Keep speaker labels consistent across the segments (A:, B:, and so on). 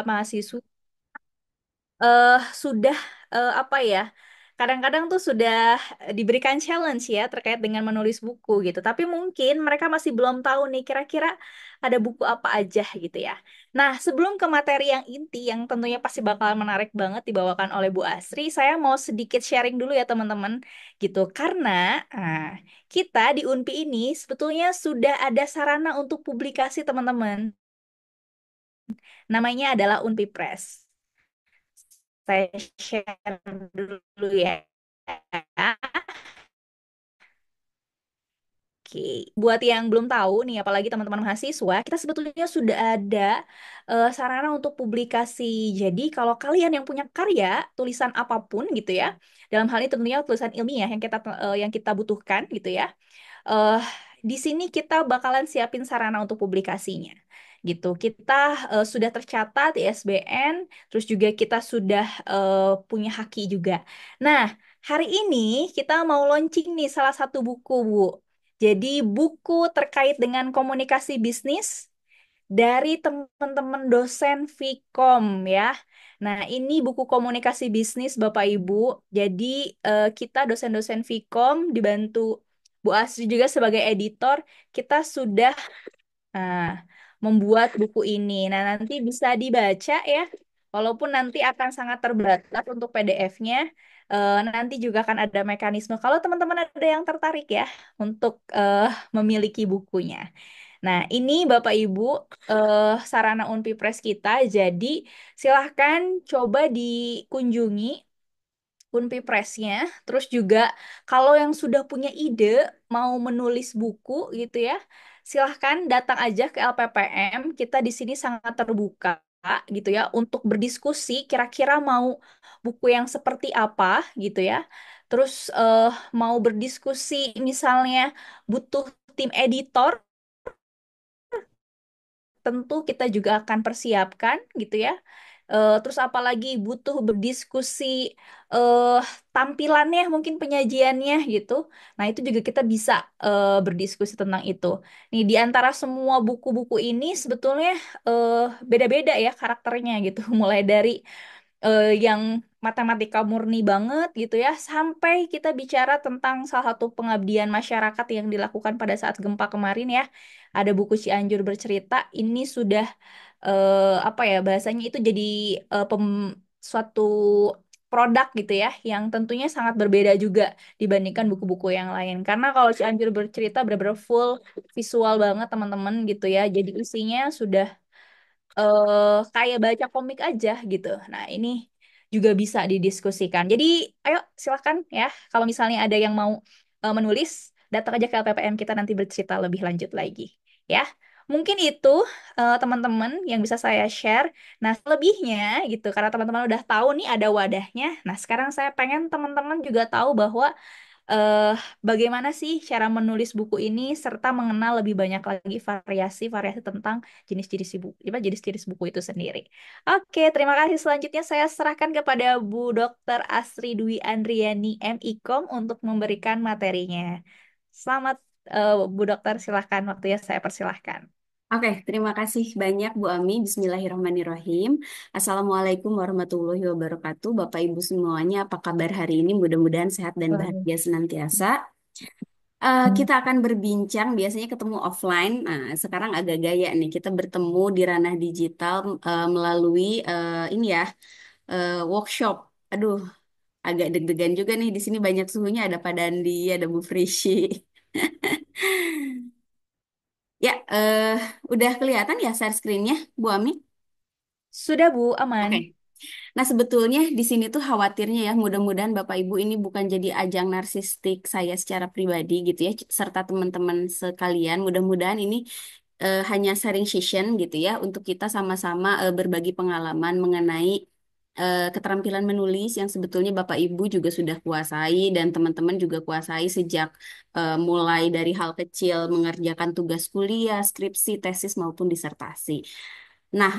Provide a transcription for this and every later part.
A: mahasiswa sudah apa ya? Kadang-kadang tuh sudah diberikan challenge ya terkait dengan menulis buku gitu. Tapi mungkin mereka masih belum tahu nih kira-kira ada buku apa aja gitu ya. Nah, sebelum ke materi yang inti yang tentunya pasti bakalan menarik banget dibawakan oleh Bu Asri, saya mau sedikit sharing dulu ya teman-teman gitu. Karena ah, kita di UNPI ini sebetulnya sudah ada sarana untuk publikasi teman-teman. Namanya adalah UNPI Press. Saya share dulu ya. Oke, buat yang belum tahu nih, apalagi teman-teman mahasiswa, kita sebetulnya sudah ada sarana untuk publikasi. Jadi kalau kalian yang punya karya, tulisan apapun gitu ya, dalam hal ini tentunya tulisan ilmiah yang kita butuhkan gitu ya, eh di sini kita bakalan siapin sarana untuk publikasinya. Gitu. Kita sudah tercatat di ISBN, terus juga kita sudah punya haki juga. Nah, hari ini kita mau launching nih salah satu buku, Bu. Jadi buku terkait dengan komunikasi bisnis dari teman-teman dosen Vkom ya. Nah, ini buku komunikasi bisnis Bapak Ibu. Jadi kita dosen-dosen Vkom dibantu Bu Asri juga sebagai editor, kita sudah nah, membuat buku ini. Nah, nanti bisa dibaca ya. Walaupun nanti akan sangat terbatas untuk PDF-nya, nanti juga akan ada mekanisme. Kalau teman-teman ada yang tertarik ya untuk memiliki bukunya. Nah, ini Bapak Ibu sarana Unpi Press kita. Jadi silahkan coba dikunjungi Unpi Press-nya. Terus juga kalau yang sudah punya ide mau menulis buku gitu ya, silahkan datang aja ke LPPM. Kita di sini sangat terbuka gitu ya untuk berdiskusi kira-kira mau buku yang seperti apa gitu ya. Terus mau berdiskusi misalnya butuh tim editor tentu kita juga akan persiapkan gitu ya. Terus apalagi butuh berdiskusi eh tampilannya mungkin penyajiannya gitu. Nah, itu juga kita bisa berdiskusi tentang itu. Nih di antara semua buku-buku ini sebetulnya eh, beda-beda ya karakternya gitu. Mulai dari yang matematika murni banget gitu ya, sampai kita bicara tentang salah satu pengabdian masyarakat yang dilakukan pada saat gempa kemarin ya. Ada buku Cianjur bercerita, ini sudah apa ya bahasanya itu jadi suatu produk gitu ya, yang tentunya sangat berbeda juga dibandingkan buku-buku yang lain. Karena kalau Cianjur bercerita benar-benar full visual banget teman-teman gitu ya. Jadi isinya sudah kayak baca komik aja gitu. Nah, ini juga bisa didiskusikan. Jadi, ayo silahkan ya. Kalau misalnya ada yang mau menulis, datang aja ke LPPM kita nanti bercerita lebih lanjut lagi. Ya, mungkin itu teman-teman yang bisa saya share. Nah, selebihnya gitu, karena teman-teman udah tahu nih ada wadahnya. Nah, sekarang saya pengen teman-teman juga tahu bahwa eh bagaimana sih cara menulis buku ini serta mengenal lebih banyak lagi variasi-variasi tentang jenis-jenis buku, jenis-jenis buku itu sendiri. Oke, terima kasih. Selanjutnya saya serahkan kepada Bu Dr. Asri Dwi Andriani MIKOM untuk memberikan materinya. Selamat Bu Dokter, silahkan waktunya saya persilahkan.
B: Oke, terima kasih banyak Bu Ami. Bismillahirrahmanirrahim. Assalamualaikum warahmatullahi wabarakatuh. Bapak Ibu semuanya, apa kabar hari ini? Mudah-mudahan sehat dan bahagia senantiasa. Kita akan berbincang, biasanya ketemu offline. Nah, sekarang agak gaya nih, kita bertemu di ranah digital melalui ini ya, workshop. Aduh, agak deg-degan juga nih. Di sini banyak suhunya, ada Pak Dandi, ada Bu Frishi. Ya, udah kelihatan ya share screen-nya, Bu Ami?
A: Sudah Bu,
B: Oke.
A: aman.
B: Nah, sebetulnya di sini tuh khawatirnya ya, mudah-mudahan Bapak Ibu ini bukan jadi ajang narsistik saya secara pribadi gitu ya, serta teman-teman sekalian. Mudah-mudahan ini hanya sharing session gitu ya, untuk kita sama-sama berbagi pengalaman mengenai keterampilan menulis yang sebetulnya Bapak Ibu juga sudah kuasai dan teman-teman juga kuasai sejak mulai dari hal kecil mengerjakan tugas kuliah, skripsi, tesis maupun disertasi. Nah,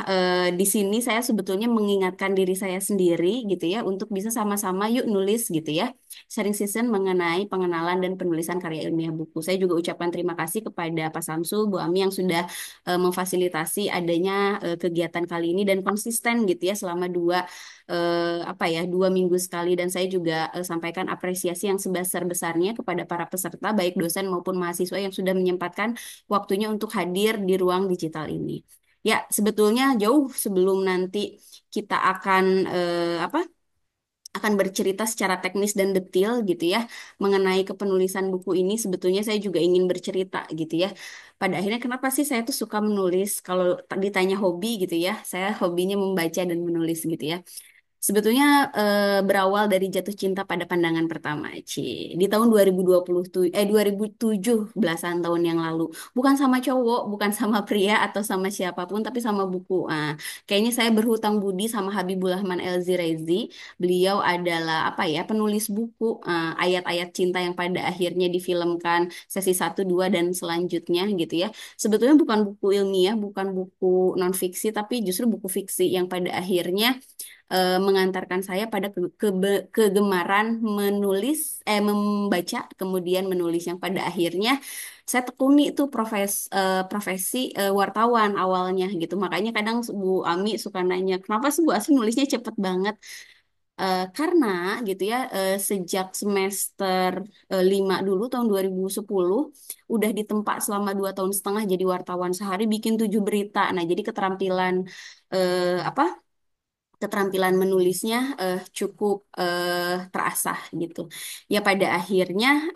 B: di sini saya sebetulnya mengingatkan diri saya sendiri gitu ya untuk bisa sama-sama yuk nulis gitu ya. Sharing session mengenai pengenalan dan penulisan karya ilmiah buku. Saya juga ucapkan terima kasih kepada Pak Samsul, Bu Ami yang sudah memfasilitasi adanya kegiatan kali ini dan konsisten gitu ya selama apa ya 2 minggu sekali. Dan saya juga sampaikan apresiasi yang sebesar-besarnya kepada para peserta baik dosen maupun mahasiswa yang sudah menyempatkan waktunya untuk hadir di ruang digital ini. Ya, sebetulnya jauh sebelum nanti kita akan apa? Akan bercerita secara teknis dan detail gitu ya mengenai kepenulisan buku ini. Sebetulnya saya juga ingin bercerita gitu ya. Pada akhirnya kenapa sih saya tuh suka menulis? Kalau ditanya hobi gitu ya, saya hobinya membaca dan menulis gitu ya. Sebetulnya berawal dari jatuh cinta pada pandangan pertama, Ci. Di tahun 2020 2007 belasan tahun yang lalu. Bukan sama cowok, bukan sama pria atau sama siapapun, tapi sama buku. Kayaknya saya berhutang budi sama Habibur Rahman Elzi Rezi. Beliau adalah apa ya, penulis buku ayat-ayat cinta yang pada akhirnya difilmkan sesi satu 2 dan selanjutnya gitu ya. Sebetulnya bukan buku ilmiah, bukan buku non fiksi, tapi justru buku fiksi yang pada akhirnya mengantarkan saya pada kegemaran membaca, kemudian menulis yang pada akhirnya saya tekuni itu profesi wartawan awalnya gitu. Makanya kadang Bu Ami suka nanya, kenapa sih Bu Asi nulisnya cepet banget? Karena gitu ya, sejak semester 5 dulu tahun 2010 udah ditempa selama 2 tahun setengah jadi wartawan sehari bikin 7 berita. Nah, jadi apa keterampilan menulisnya cukup terasah gitu. Ya pada akhirnya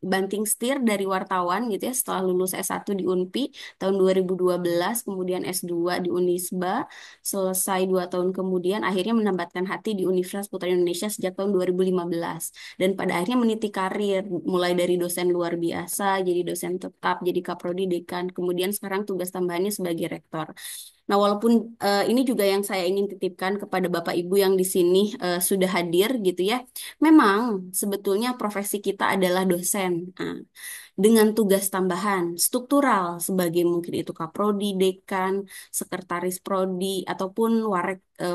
B: banting setir dari wartawan gitu ya setelah lulus S1 di Unpi tahun 2012 kemudian S2 di Unisba selesai 2 tahun kemudian akhirnya menambatkan hati di Universitas Putra Indonesia sejak tahun 2015 dan pada akhirnya meniti karir mulai dari dosen luar biasa jadi dosen tetap jadi kaprodi dekan kemudian sekarang tugas tambahannya sebagai rektor. Nah, walaupun ini juga yang saya ingin titipkan kepada Bapak Ibu yang di sini sudah hadir gitu ya. Memang sebetulnya profesi kita adalah dosen. Nah, dengan tugas tambahan struktural sebagai mungkin itu kaprodi, dekan, sekretaris prodi ataupun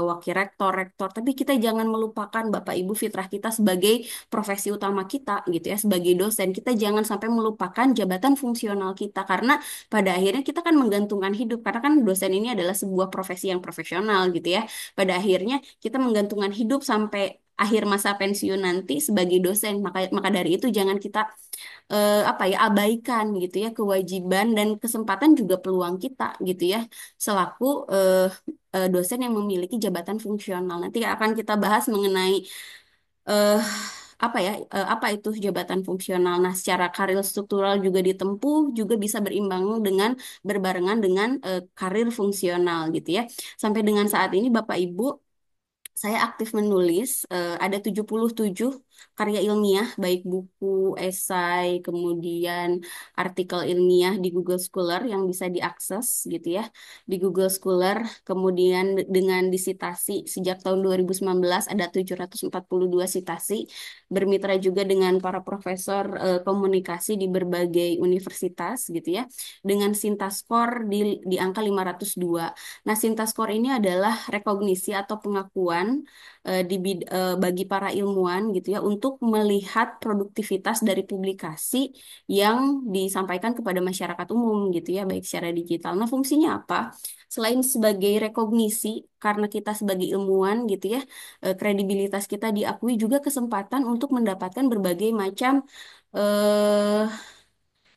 B: wakil rektor, rektor. Tapi kita jangan melupakan Bapak Ibu fitrah kita sebagai profesi utama kita gitu ya, sebagai dosen. Kita jangan sampai melupakan jabatan fungsional kita karena pada akhirnya kita kan menggantungkan hidup karena kan dosen ini adalah sebuah profesi yang profesional gitu ya. Pada akhirnya kita menggantungkan hidup sampai akhir masa pensiun nanti sebagai dosen. Maka maka dari itu jangan kita apa ya abaikan gitu ya kewajiban dan kesempatan juga peluang kita gitu ya selaku dosen yang memiliki jabatan fungsional. Nanti akan kita bahas mengenai eh apa itu jabatan fungsional. Nah, secara karir struktural juga ditempuh, juga bisa berbarengan dengan karir fungsional gitu ya. Sampai dengan saat ini Bapak Ibu saya aktif menulis, ada 77 karya ilmiah, baik buku, esai, kemudian artikel ilmiah di Google Scholar yang bisa diakses gitu ya, di Google Scholar. Kemudian dengan disitasi sejak tahun 2019 ada 742 sitasi, bermitra juga dengan para profesor komunikasi di berbagai universitas gitu ya, dengan Sintaskor di angka 502. Nah, Sintaskor ini adalah rekognisi atau pengakuan bagi para ilmuwan gitu ya untuk melihat produktivitas dari publikasi yang disampaikan kepada masyarakat umum gitu ya baik secara digital. Nah, fungsinya apa? Selain sebagai rekognisi karena kita sebagai ilmuwan gitu ya, kredibilitas kita diakui juga kesempatan untuk mendapatkan berbagai macam eh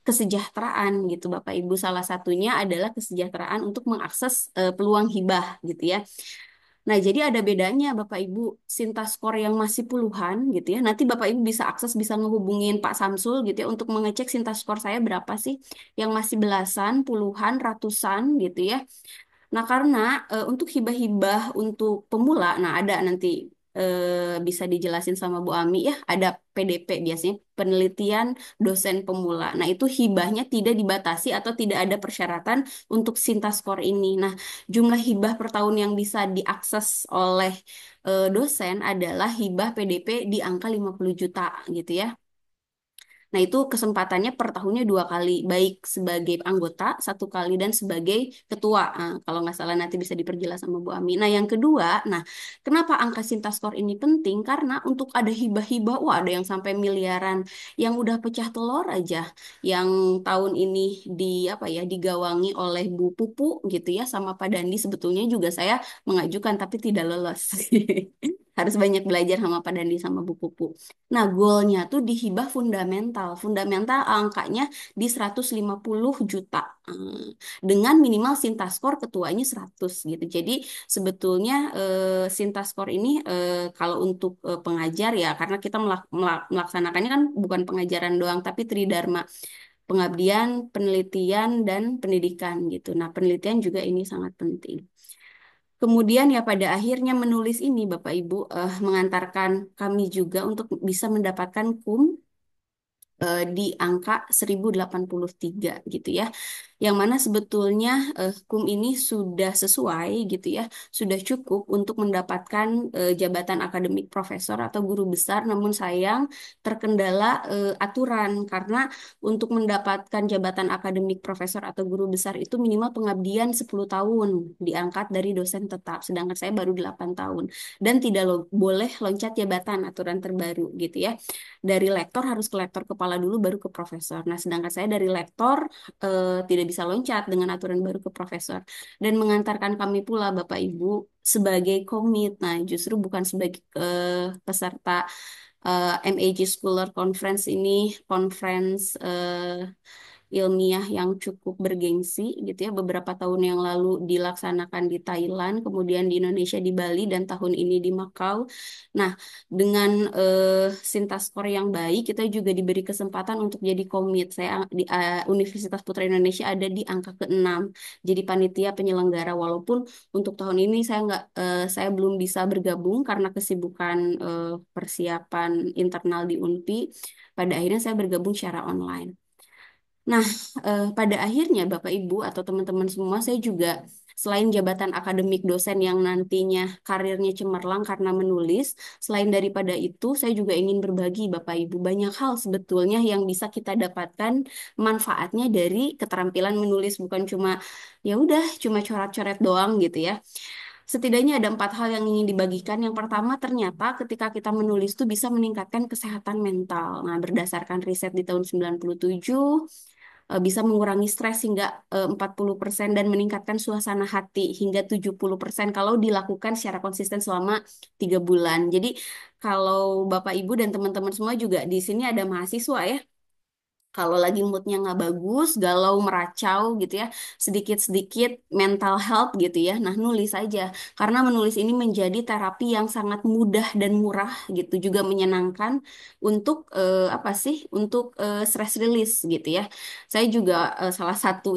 B: kesejahteraan gitu Bapak Ibu. Salah satunya adalah kesejahteraan untuk mengakses peluang hibah gitu ya. Nah, jadi ada bedanya Bapak Ibu, Sintaskor yang masih puluhan gitu ya. Nanti Bapak Ibu bisa akses, bisa ngehubungin Pak Samsul gitu ya untuk mengecek Sintaskor saya berapa sih. Yang masih belasan, puluhan, ratusan gitu ya. Nah, karena untuk hibah-hibah untuk pemula, nah ada nanti bisa dijelasin sama Bu Ami ya, ada PDP biasanya penelitian dosen pemula. Nah, itu hibahnya tidak dibatasi atau tidak ada persyaratan untuk Sintaskor ini. Nah, jumlah hibah per tahun yang bisa diakses oleh dosen adalah hibah PDP di angka 50 juta gitu ya. Nah, itu kesempatannya per tahunnya 2 kali, baik sebagai anggota 1 kali dan sebagai ketua. Kalau nggak salah nanti bisa diperjelas sama Bu Ami. Nah, yang kedua, nah kenapa angka Sintaskor ini penting? Karena untuk ada hibah-hibah, wah ada yang sampai miliaran, yang udah pecah telur aja, yang tahun ini apa ya digawangi oleh Bu Pupu gitu ya sama Pak Dandi. Sebetulnya juga saya mengajukan tapi tidak lolos. Harus banyak belajar sama Pak Dandi sama Bu Pupu. Nah, goalnya tuh di hibah fundamental. Fundamental angkanya di 150 juta. Dengan minimal Sintaskor ketuanya 100 gitu. Jadi sebetulnya Sintaskor ini kalau untuk pengajar ya karena kita melaksanakannya kan bukan pengajaran doang tapi tridharma. Pengabdian, penelitian, dan pendidikan gitu. Nah, penelitian juga ini sangat penting. Kemudian ya pada akhirnya menulis ini Bapak Ibu mengantarkan kami juga untuk bisa mendapatkan di angka 1083 gitu ya. Yang mana sebetulnya KUM ini sudah sesuai gitu ya, sudah cukup untuk mendapatkan jabatan akademik profesor atau guru besar, namun sayang terkendala aturan karena untuk mendapatkan jabatan akademik profesor atau guru besar itu minimal pengabdian 10 tahun diangkat dari dosen tetap, sedangkan saya baru 8 tahun dan tidak boleh loncat jabatan aturan terbaru gitu ya. Dari lektor harus ke lektor kepala dulu baru ke profesor. Nah, sedangkan saya dari lektor tidak bisa loncat dengan aturan baru ke profesor. Dan mengantarkan kami pula Bapak Ibu sebagai komit. Nah, justru bukan sebagai peserta MAG Scholar Conference ini, conference ilmiah yang cukup bergengsi gitu ya. Beberapa tahun yang lalu dilaksanakan di Thailand, kemudian di Indonesia di Bali dan tahun ini di Makau. Nah, dengan Sintaskor yang baik, kita juga diberi kesempatan untuk jadi komit. Saya di Universitas Putra Indonesia ada di angka ke-6. Jadi panitia penyelenggara walaupun untuk tahun ini saya belum bisa bergabung karena kesibukan persiapan internal di UNPI. Pada akhirnya saya bergabung secara online. Nah, pada akhirnya Bapak Ibu atau teman-teman semua, saya juga selain jabatan akademik dosen yang nantinya karirnya cemerlang karena menulis, selain daripada itu, saya juga ingin berbagi Bapak Ibu banyak hal sebetulnya yang bisa kita dapatkan manfaatnya dari keterampilan menulis, bukan cuma ya udah cuma coret-coret doang gitu ya. Setidaknya ada 4 hal yang ingin dibagikan. Yang pertama, ternyata ketika kita menulis itu bisa meningkatkan kesehatan mental. Nah, berdasarkan riset di tahun 97, bisa mengurangi stres hingga 40% dan meningkatkan suasana hati hingga 70% kalau dilakukan secara konsisten selama 3 bulan. Jadi kalau Bapak Ibu dan teman-teman semua juga di sini ada mahasiswa ya, kalau lagi moodnya nggak bagus, galau, meracau gitu ya, sedikit-sedikit mental health gitu ya. Nah, nulis aja. Karena menulis ini menjadi terapi yang sangat mudah dan murah gitu, juga menyenangkan untuk apa sih? Untuk stress release gitu ya. Saya juga salah satu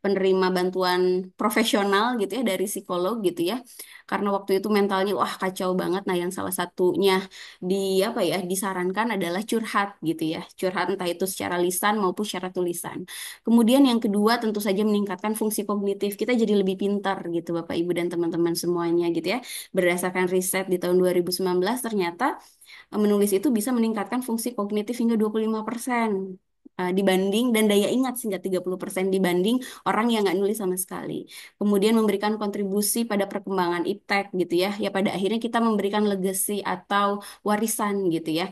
B: penerima bantuan profesional gitu ya dari psikolog gitu ya. Karena waktu itu mentalnya wah kacau banget. Nah, yang salah satunya di apa ya disarankan adalah curhat gitu ya, curhat entah itu secara lisan maupun secara tulisan. Kemudian yang kedua tentu saja meningkatkan fungsi kognitif, kita jadi lebih pintar gitu Bapak Ibu dan teman-teman semuanya gitu ya. Berdasarkan riset di tahun 2019 ternyata menulis itu bisa meningkatkan fungsi kognitif hingga 25%, dibanding dan daya ingat hingga 30% dibanding orang yang nggak nulis sama sekali. Kemudian memberikan kontribusi pada perkembangan iptek gitu ya. Ya pada akhirnya kita memberikan legacy atau warisan gitu ya.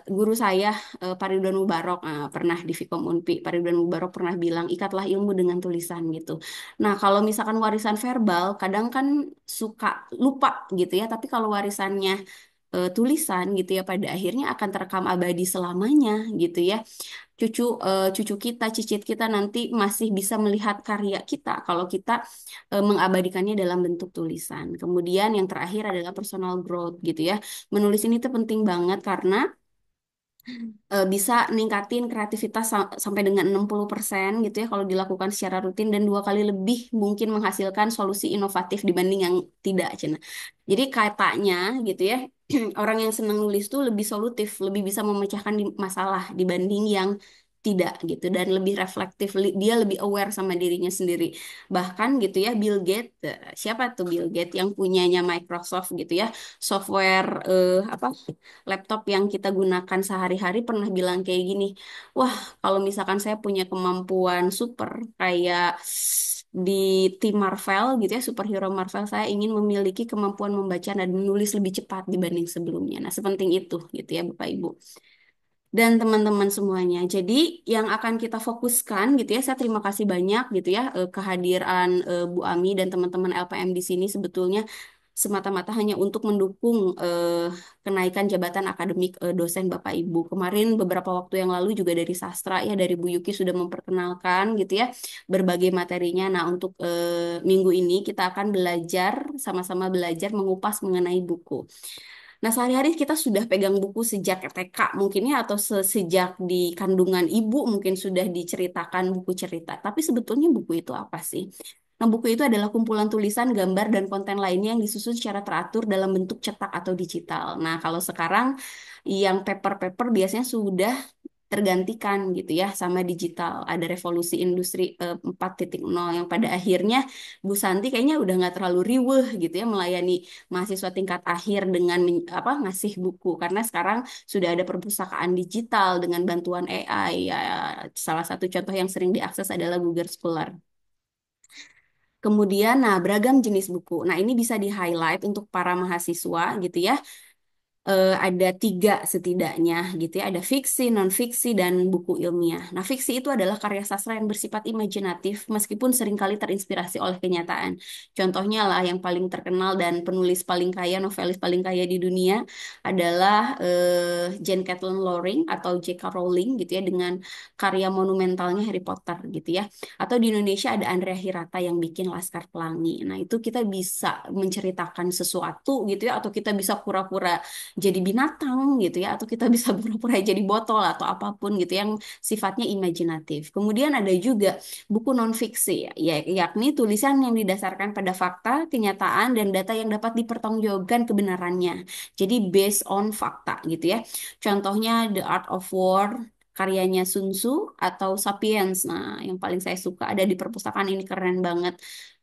B: Guru saya Pak Ridwan Mubarok pernah di Vkom Unpi, Pak Ridwan Mubarok pernah bilang ikatlah ilmu dengan tulisan gitu. Nah kalau misalkan warisan verbal kadang kan suka lupa gitu ya, tapi kalau warisannya tulisan gitu ya pada akhirnya akan terekam abadi selamanya gitu ya. Cucu kita, cicit kita nanti masih bisa melihat karya kita kalau kita mengabadikannya dalam bentuk tulisan. Kemudian yang terakhir adalah personal growth gitu ya. Menulis ini tuh penting banget karena bisa ningkatin kreativitas sampai dengan 60% gitu ya kalau dilakukan secara rutin dan 2 kali lebih mungkin menghasilkan solusi inovatif dibanding yang tidak, Cina. Jadi katanya gitu ya, orang yang senang nulis tuh lebih solutif, lebih bisa memecahkan masalah dibanding yang tidak gitu, dan lebih reflektif, dia lebih aware sama dirinya sendiri. Bahkan gitu ya, Bill Gates, siapa tuh Bill Gates yang punyanya Microsoft gitu ya, software apa, laptop yang kita gunakan sehari-hari, pernah bilang kayak gini, wah, kalau misalkan saya punya kemampuan super kayak di tim Marvel gitu ya, superhero Marvel, saya ingin memiliki kemampuan membaca dan menulis lebih cepat dibanding sebelumnya. Nah, sepenting itu gitu ya Bapak Ibu dan teman-teman semuanya. Jadi yang akan kita fokuskan gitu ya, saya terima kasih banyak gitu ya, kehadiran Bu Ami dan teman-teman LPM di sini sebetulnya semata-mata hanya untuk mendukung kenaikan jabatan akademik dosen Bapak Ibu. Kemarin beberapa waktu yang lalu juga dari Sastra ya, dari Bu Yuki sudah memperkenalkan gitu ya berbagai materinya. Nah, untuk minggu ini kita akan belajar, sama-sama belajar mengupas mengenai buku. Nah, sehari-hari kita sudah pegang buku sejak TK mungkin ya, atau sejak di kandungan ibu mungkin sudah diceritakan buku cerita. Tapi sebetulnya buku itu apa sih? Nah, buku itu adalah kumpulan tulisan, gambar, dan konten lainnya yang disusun secara teratur dalam bentuk cetak atau digital. Nah, kalau sekarang yang paper-paper biasanya sudah tergantikan gitu ya sama digital. Ada revolusi industri 4.0 yang pada akhirnya Bu Santi kayaknya udah nggak terlalu riweh gitu ya melayani mahasiswa tingkat akhir dengan apa ngasih buku, karena sekarang sudah ada perpustakaan digital dengan bantuan AI ya. Salah satu contoh yang sering diakses adalah Google Scholar. Kemudian, nah, beragam jenis buku. Nah, ini bisa di-highlight untuk para mahasiswa gitu ya, ada tiga setidaknya gitu ya. Ada fiksi, non-fiksi, dan buku ilmiah. Nah, fiksi itu adalah karya sastra yang bersifat imajinatif meskipun seringkali terinspirasi oleh kenyataan. Contohnya lah yang paling terkenal dan penulis paling kaya, novelis paling kaya di dunia adalah Jane Caitlin Loring atau J.K. Rowling gitu ya, dengan karya monumentalnya Harry Potter gitu ya. Atau di Indonesia ada Andrea Hirata yang bikin Laskar Pelangi. Nah, itu kita bisa menceritakan sesuatu gitu ya, atau kita bisa pura-pura jadi binatang gitu ya, atau kita bisa pura-pura jadi botol atau apapun gitu yang sifatnya imajinatif. Kemudian ada juga buku non-fiksi ya, yakni tulisan yang didasarkan pada fakta, kenyataan, dan data yang dapat dipertanggungjawabkan kebenarannya. Jadi based on fakta gitu ya. Contohnya The Art of War karyanya Sun Tzu atau Sapiens. Nah, yang paling saya suka ada di perpustakaan ini, keren banget,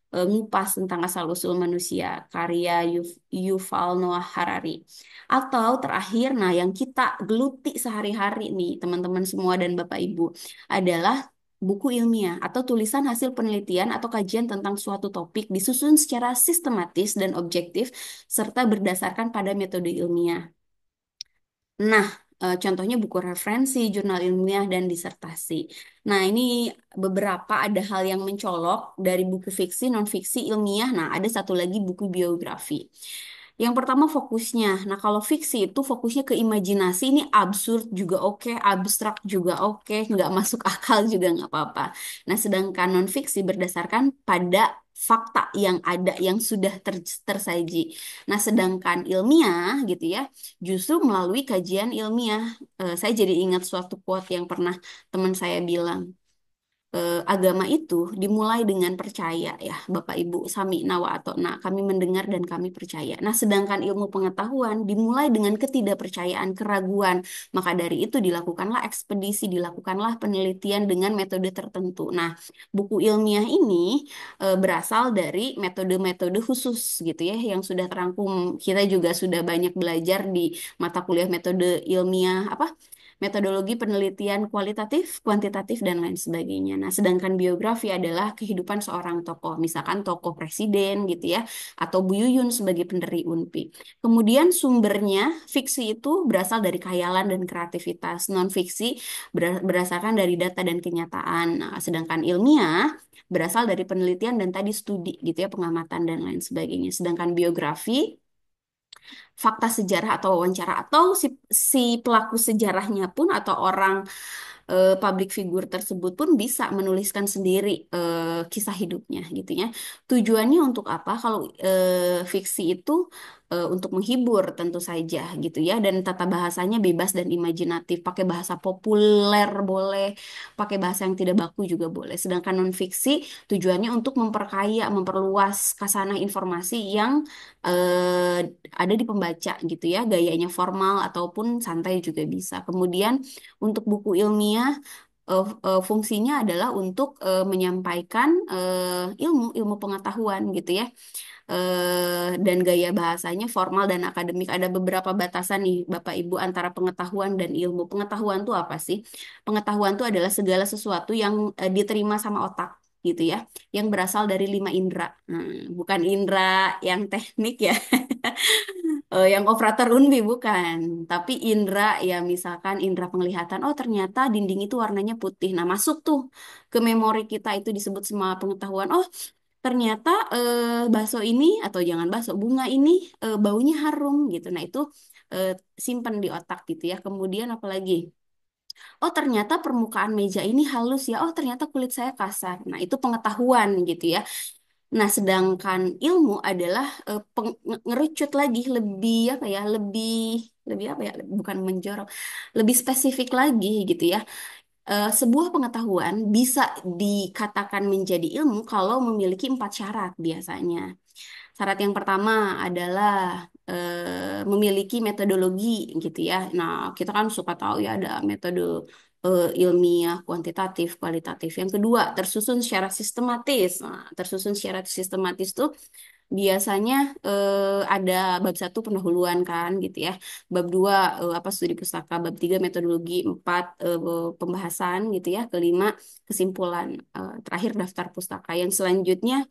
B: ngupas tentang asal-usul manusia, karya Yuval Noah Harari. Atau terakhir, nah, yang kita geluti sehari-hari nih, teman-teman semua dan Bapak Ibu, adalah buku ilmiah atau tulisan hasil penelitian atau kajian tentang suatu topik disusun secara sistematis dan objektif serta berdasarkan pada metode ilmiah. Nah, contohnya buku referensi, jurnal ilmiah, dan disertasi. Nah, ini beberapa ada hal yang mencolok dari buku fiksi, non-fiksi, ilmiah. Nah, ada satu lagi buku biografi. Yang pertama fokusnya. Nah, kalau fiksi itu fokusnya ke imajinasi, ini absurd juga oke, abstrak juga oke, nggak masuk akal juga nggak apa-apa. Nah, sedangkan non-fiksi berdasarkan pada fakta yang ada, yang sudah tersaji. Nah, sedangkan ilmiah gitu ya, justru melalui kajian ilmiah. Saya jadi ingat suatu quote yang pernah teman saya bilang, agama itu dimulai dengan percaya ya Bapak Ibu, sami nawa atau na, kami mendengar dan kami percaya. Nah, sedangkan ilmu pengetahuan dimulai dengan ketidakpercayaan, keraguan. Maka dari itu dilakukanlah ekspedisi, dilakukanlah penelitian dengan metode tertentu. Nah, buku ilmiah ini berasal dari metode-metode khusus gitu ya yang sudah terangkum. Kita juga sudah banyak belajar di mata kuliah metode ilmiah apa, metodologi penelitian kualitatif, kuantitatif, dan lain sebagainya. Nah, sedangkan biografi adalah kehidupan seorang tokoh, misalkan tokoh presiden gitu ya, atau Bu Yuyun sebagai pendiri UNPI. Kemudian sumbernya, fiksi itu berasal dari khayalan dan kreativitas, non-fiksi berdasarkan dari data dan kenyataan. Nah, sedangkan ilmiah berasal dari penelitian dan tadi studi gitu ya, pengamatan dan lain sebagainya. Sedangkan biografi fakta sejarah atau wawancara, atau si pelaku sejarahnya pun atau orang public figure tersebut pun bisa menuliskan sendiri kisah hidupnya gitu ya. Tujuannya untuk apa? Kalau fiksi itu untuk menghibur tentu saja gitu ya, dan tata bahasanya bebas dan imajinatif, pakai bahasa populer boleh, pakai bahasa yang tidak baku juga boleh. Sedangkan non fiksi tujuannya untuk memperkaya, memperluas kasanah informasi yang eh, ada di pembaca gitu ya, gayanya formal ataupun santai juga bisa. Kemudian untuk buku ilmiah fungsinya adalah untuk menyampaikan ilmu ilmu pengetahuan gitu ya. Dan gaya bahasanya formal dan akademik. Ada beberapa batasan nih, Bapak Ibu, antara pengetahuan dan ilmu. Pengetahuan itu apa sih? Pengetahuan itu adalah segala sesuatu yang diterima sama otak gitu ya, yang berasal dari lima indera. Bukan indera yang teknik ya, yang operator Unbi bukan, tapi indera ya misalkan indera penglihatan. Oh ternyata dinding itu warnanya putih. Nah masuk tuh ke memori kita itu disebut semua pengetahuan. Oh ternyata bakso ini atau jangan bakso bunga ini baunya harum gitu. Nah itu eh, simpan di otak gitu ya. Kemudian apalagi? Oh ternyata permukaan meja ini halus ya. Oh ternyata kulit saya kasar. Nah itu pengetahuan gitu ya. Nah sedangkan ilmu adalah ngerucut lagi lebih apa ya? Lebih lebih apa ya? Bukan menjorok, lebih spesifik lagi gitu ya. Sebuah pengetahuan bisa dikatakan menjadi ilmu kalau memiliki empat syarat biasanya. Syarat yang pertama adalah memiliki metodologi gitu ya. Nah, kita kan suka tahu ya ada metode ilmiah, kuantitatif, kualitatif. Yang kedua, tersusun secara sistematis. Nah, tersusun secara sistematis tuh biasanya ada bab satu pendahuluan kan gitu ya. Bab dua apa studi pustaka, bab tiga metodologi, empat pembahasan gitu ya. Kelima kesimpulan, terakhir daftar pustaka. Yang selanjutnya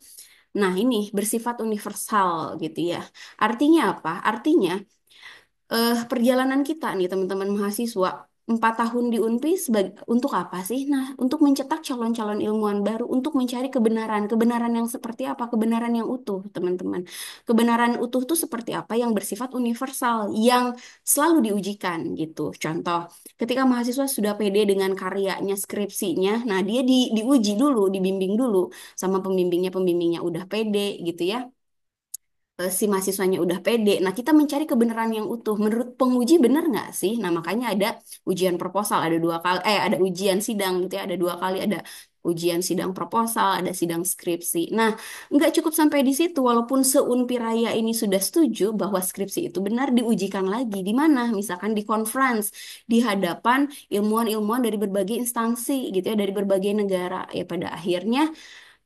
B: nah, ini bersifat universal gitu ya. Artinya apa? Artinya perjalanan kita nih teman-teman mahasiswa 4 tahun di Unpi untuk apa sih? Nah, untuk mencetak calon-calon ilmuwan baru, untuk mencari kebenaran, kebenaran yang seperti apa? Kebenaran yang utuh, teman-teman. Kebenaran utuh itu seperti apa? Yang bersifat universal, yang selalu diujikan gitu. Contoh, ketika mahasiswa sudah pede dengan karyanya, skripsinya, nah dia diuji dulu, dibimbing dulu sama pembimbingnya, pembimbingnya udah pede gitu ya, si mahasiswanya udah pede. Nah, kita mencari kebenaran yang utuh. Menurut penguji benar nggak sih? Nah, makanya ada ujian proposal, ada 2 kali, ada ujian sidang gitu ya, ada 2 kali, ada ujian sidang proposal, ada sidang skripsi. Nah, nggak cukup sampai di situ. Walaupun seunpi raya ini sudah setuju bahwa skripsi itu benar, diujikan lagi. Di mana? Misalkan di conference, di hadapan ilmuwan-ilmuwan dari berbagai instansi gitu ya, dari berbagai negara. Ya, pada akhirnya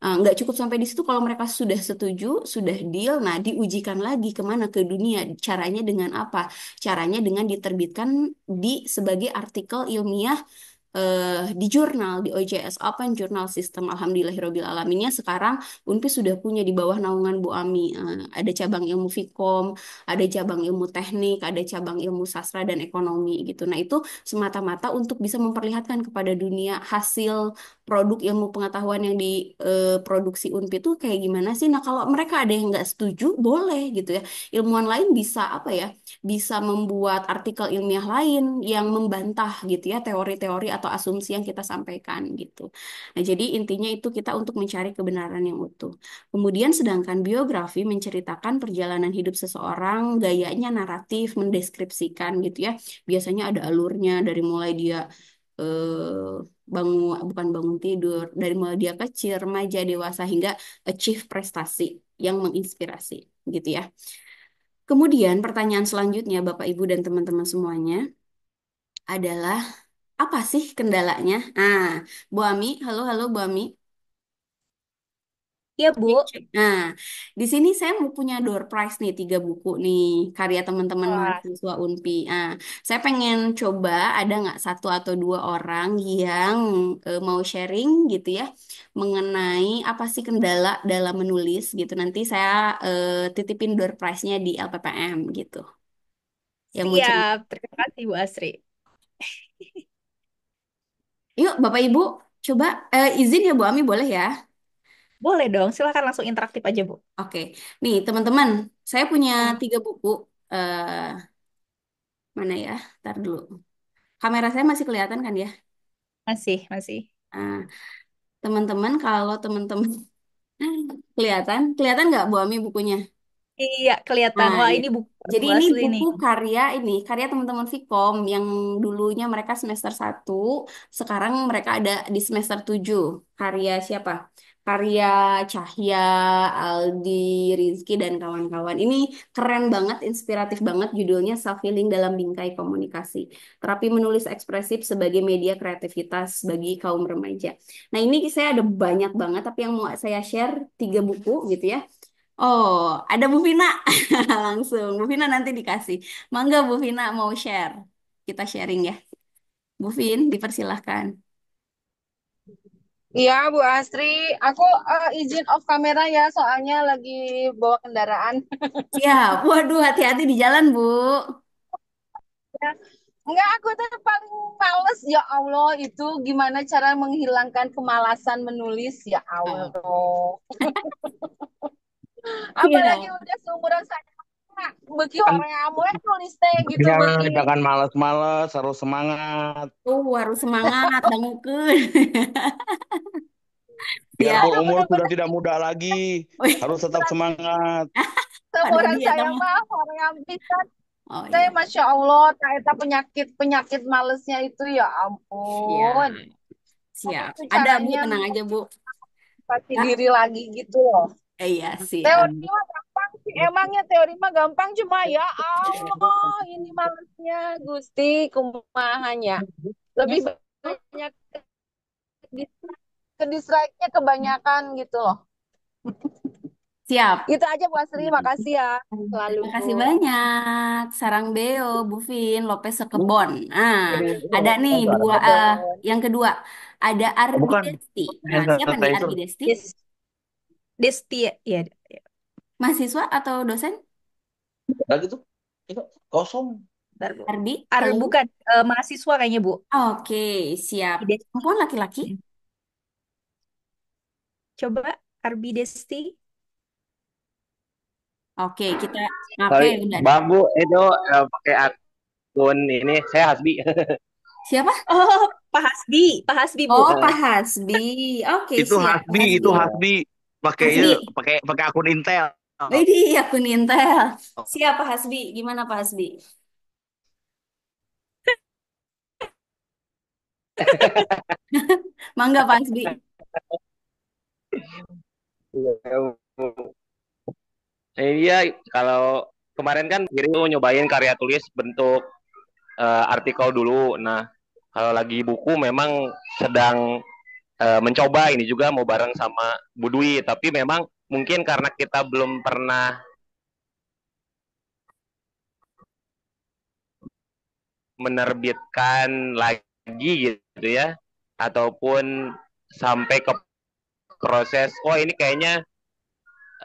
B: nggak cukup sampai di situ kalau mereka sudah setuju, sudah deal, nah diujikan lagi kemana ke dunia. Caranya dengan apa? Caranya dengan diterbitkan di sebagai artikel ilmiah di jurnal di OJS Open Journal System. Alhamdulillahirobbil alaminnya sekarang Unpi sudah punya di bawah naungan Bu Ami. Ada cabang ilmu Fikom, ada cabang ilmu teknik, ada cabang ilmu sastra dan ekonomi gitu. Nah itu semata-mata untuk bisa memperlihatkan kepada dunia hasil produk ilmu pengetahuan yang diproduksi Unpi itu kayak gimana sih. Nah kalau mereka ada yang nggak setuju boleh gitu ya. Ilmuwan lain bisa apa ya? Bisa membuat artikel ilmiah lain yang membantah gitu ya teori-teori atau asumsi yang kita sampaikan gitu. Nah, jadi intinya itu kita untuk mencari kebenaran yang utuh. Kemudian sedangkan biografi menceritakan perjalanan hidup seseorang, gayanya naratif, mendeskripsikan gitu ya. Biasanya ada alurnya dari mulai dia bangun bukan bangun tidur, dari mulai dia kecil, remaja, dewasa hingga achieve prestasi yang menginspirasi gitu ya. Kemudian pertanyaan selanjutnya Bapak Ibu dan teman-teman semuanya adalah apa sih kendalanya? Bu Ami, halo halo Bu Ami.
A: Iya,
B: Cek,
A: Bu.
B: cek. Nah, di sini saya mau punya door prize nih 3 buku nih karya teman-teman
A: Wah,
B: mahasiswa Unpi. Saya pengen coba ada nggak satu atau dua orang yang mau sharing gitu ya mengenai apa sih kendala dalam menulis gitu. Nanti saya titipin door prize-nya di LPPM gitu. Yang mau cerita.
A: siap. Terima kasih, Bu Asri.
B: Yuk, Bapak Ibu, coba izin ya Bu Ami boleh ya?
A: Boleh dong, silakan langsung interaktif aja, Bu.
B: Oke, nih teman-teman, saya punya 3 buku. eh Mana ya? Ntar dulu. Kamera saya masih kelihatan kan ya?
A: Masih, masih.
B: Nah, teman-teman, kalau teman-teman kelihatan, kelihatan nggak Bu Ami bukunya?
A: Iya, kelihatan.
B: Nah,
A: Wah,
B: ya.
A: ini buku
B: Jadi
A: Bu
B: ini
A: asli nih.
B: buku karya teman-teman Vkom yang dulunya mereka semester 1, sekarang mereka ada di semester 7. Karya siapa? karya Cahya, Aldi, Rizky, dan kawan-kawan. Ini keren banget, inspiratif banget judulnya Self Healing dalam Bingkai Komunikasi. Terapi menulis ekspresif sebagai media kreativitas bagi kaum remaja. Nah ini saya ada banyak banget, tapi yang mau saya share 3 buku gitu ya. Oh, ada Bu Vina. Langsung. Bu Vina nanti dikasih. Mangga Bu Vina mau share. Kita sharing ya. Bu Vin, dipersilahkan.
C: Iya, Bu Astri. Aku izin off kamera ya, soalnya lagi bawa kendaraan.
B: Siap. Waduh, hati-hati di jalan, Bu.
C: Ya. Enggak, aku tuh paling males. Ya Allah, itu gimana cara menghilangkan kemalasan menulis? Ya
B: Oh.
C: Allah. Apalagi
B: Siap.
C: udah seumuran saya. Beki
D: Kan
C: orang amoy nulis teh gitu,
D: makanya
C: Beki.
D: jangan malas-malas, harus semangat.
B: Harus semangat, dangukeun. Siap.
D: Biarpun
C: Aduh,
D: umur sudah
C: bener-bener
D: tidak muda lagi,
B: Wih,
D: harus tetap semangat.
B: pada
C: seumuran
B: dia
C: saya
B: mah.
C: mah orang yang bisa.
B: Oh
C: Saya
B: iya.
C: Masya Allah, ternyata penyakit-penyakit malesnya itu ya
B: Siap.
C: ampun.
B: Siap.
C: Itu
B: Ada, Bu,
C: caranya
B: tenang aja, Bu.
C: motivasi
B: Kak?
C: diri lagi gitu loh.
B: Iya, siap.
C: Teori mah gampang sih, emangnya teori mah gampang cuma ya Allah ini malesnya Gusti kumahanya. Lebih banyak ke distract-nya kebanyakan gitu loh.
B: Siap.
C: Itu aja Bu Asri, makasih ya selalu.
B: Terima kasih banyak. Sarang Beo, Bu Vin, Lopez Sekebon. Nah, ada nih dua.
C: Sekebon.
B: Yang kedua, ada
D: Oh,
B: Arbi
D: bukan,
B: Desti. Nah,
D: hand
B: siapa nih
D: sanitizer.
B: Arbi Desti?
A: Des Desti ya. Ya.
B: Mahasiswa atau dosen?
D: Udah gitu, itu kosong.
A: Bentar, Bu.
B: Arbi, halo.
A: Bukan mahasiswa kayaknya, Bu.
B: Oke, siap.
A: Desti.
B: Perempuan laki-laki?
A: Coba Arbi Desti.
B: Oke, kita oke
D: Sorry,
B: udah.
D: Babu itu pakai akun ini, saya Hasbi.
B: Siapa?
A: Oh, Pak Hasbi. Pak Hasbi, Bu.
B: Oh, Pak Hasbi. Oke,
D: Itu
B: siap, Pak
D: Hasbi,
B: Hasbi.
D: itu Hasbi. Pakai itu,
B: Hasbi.
D: pakai akun Intel.
B: Widih, aku Nintel. Siap, Pak Hasbi. Gimana, Pak Hasbi? Mangga, Pak Hasbi.
D: Iya. Iya, kalau kemarin kan Kiri mau nyobain karya tulis bentuk artikel dulu. Nah, kalau lagi buku memang sedang mencoba ini juga mau bareng sama Bu Dwi, tapi memang mungkin karena kita belum pernah menerbitkan lagi gitu ya, ataupun sampai ke proses, oh ini kayaknya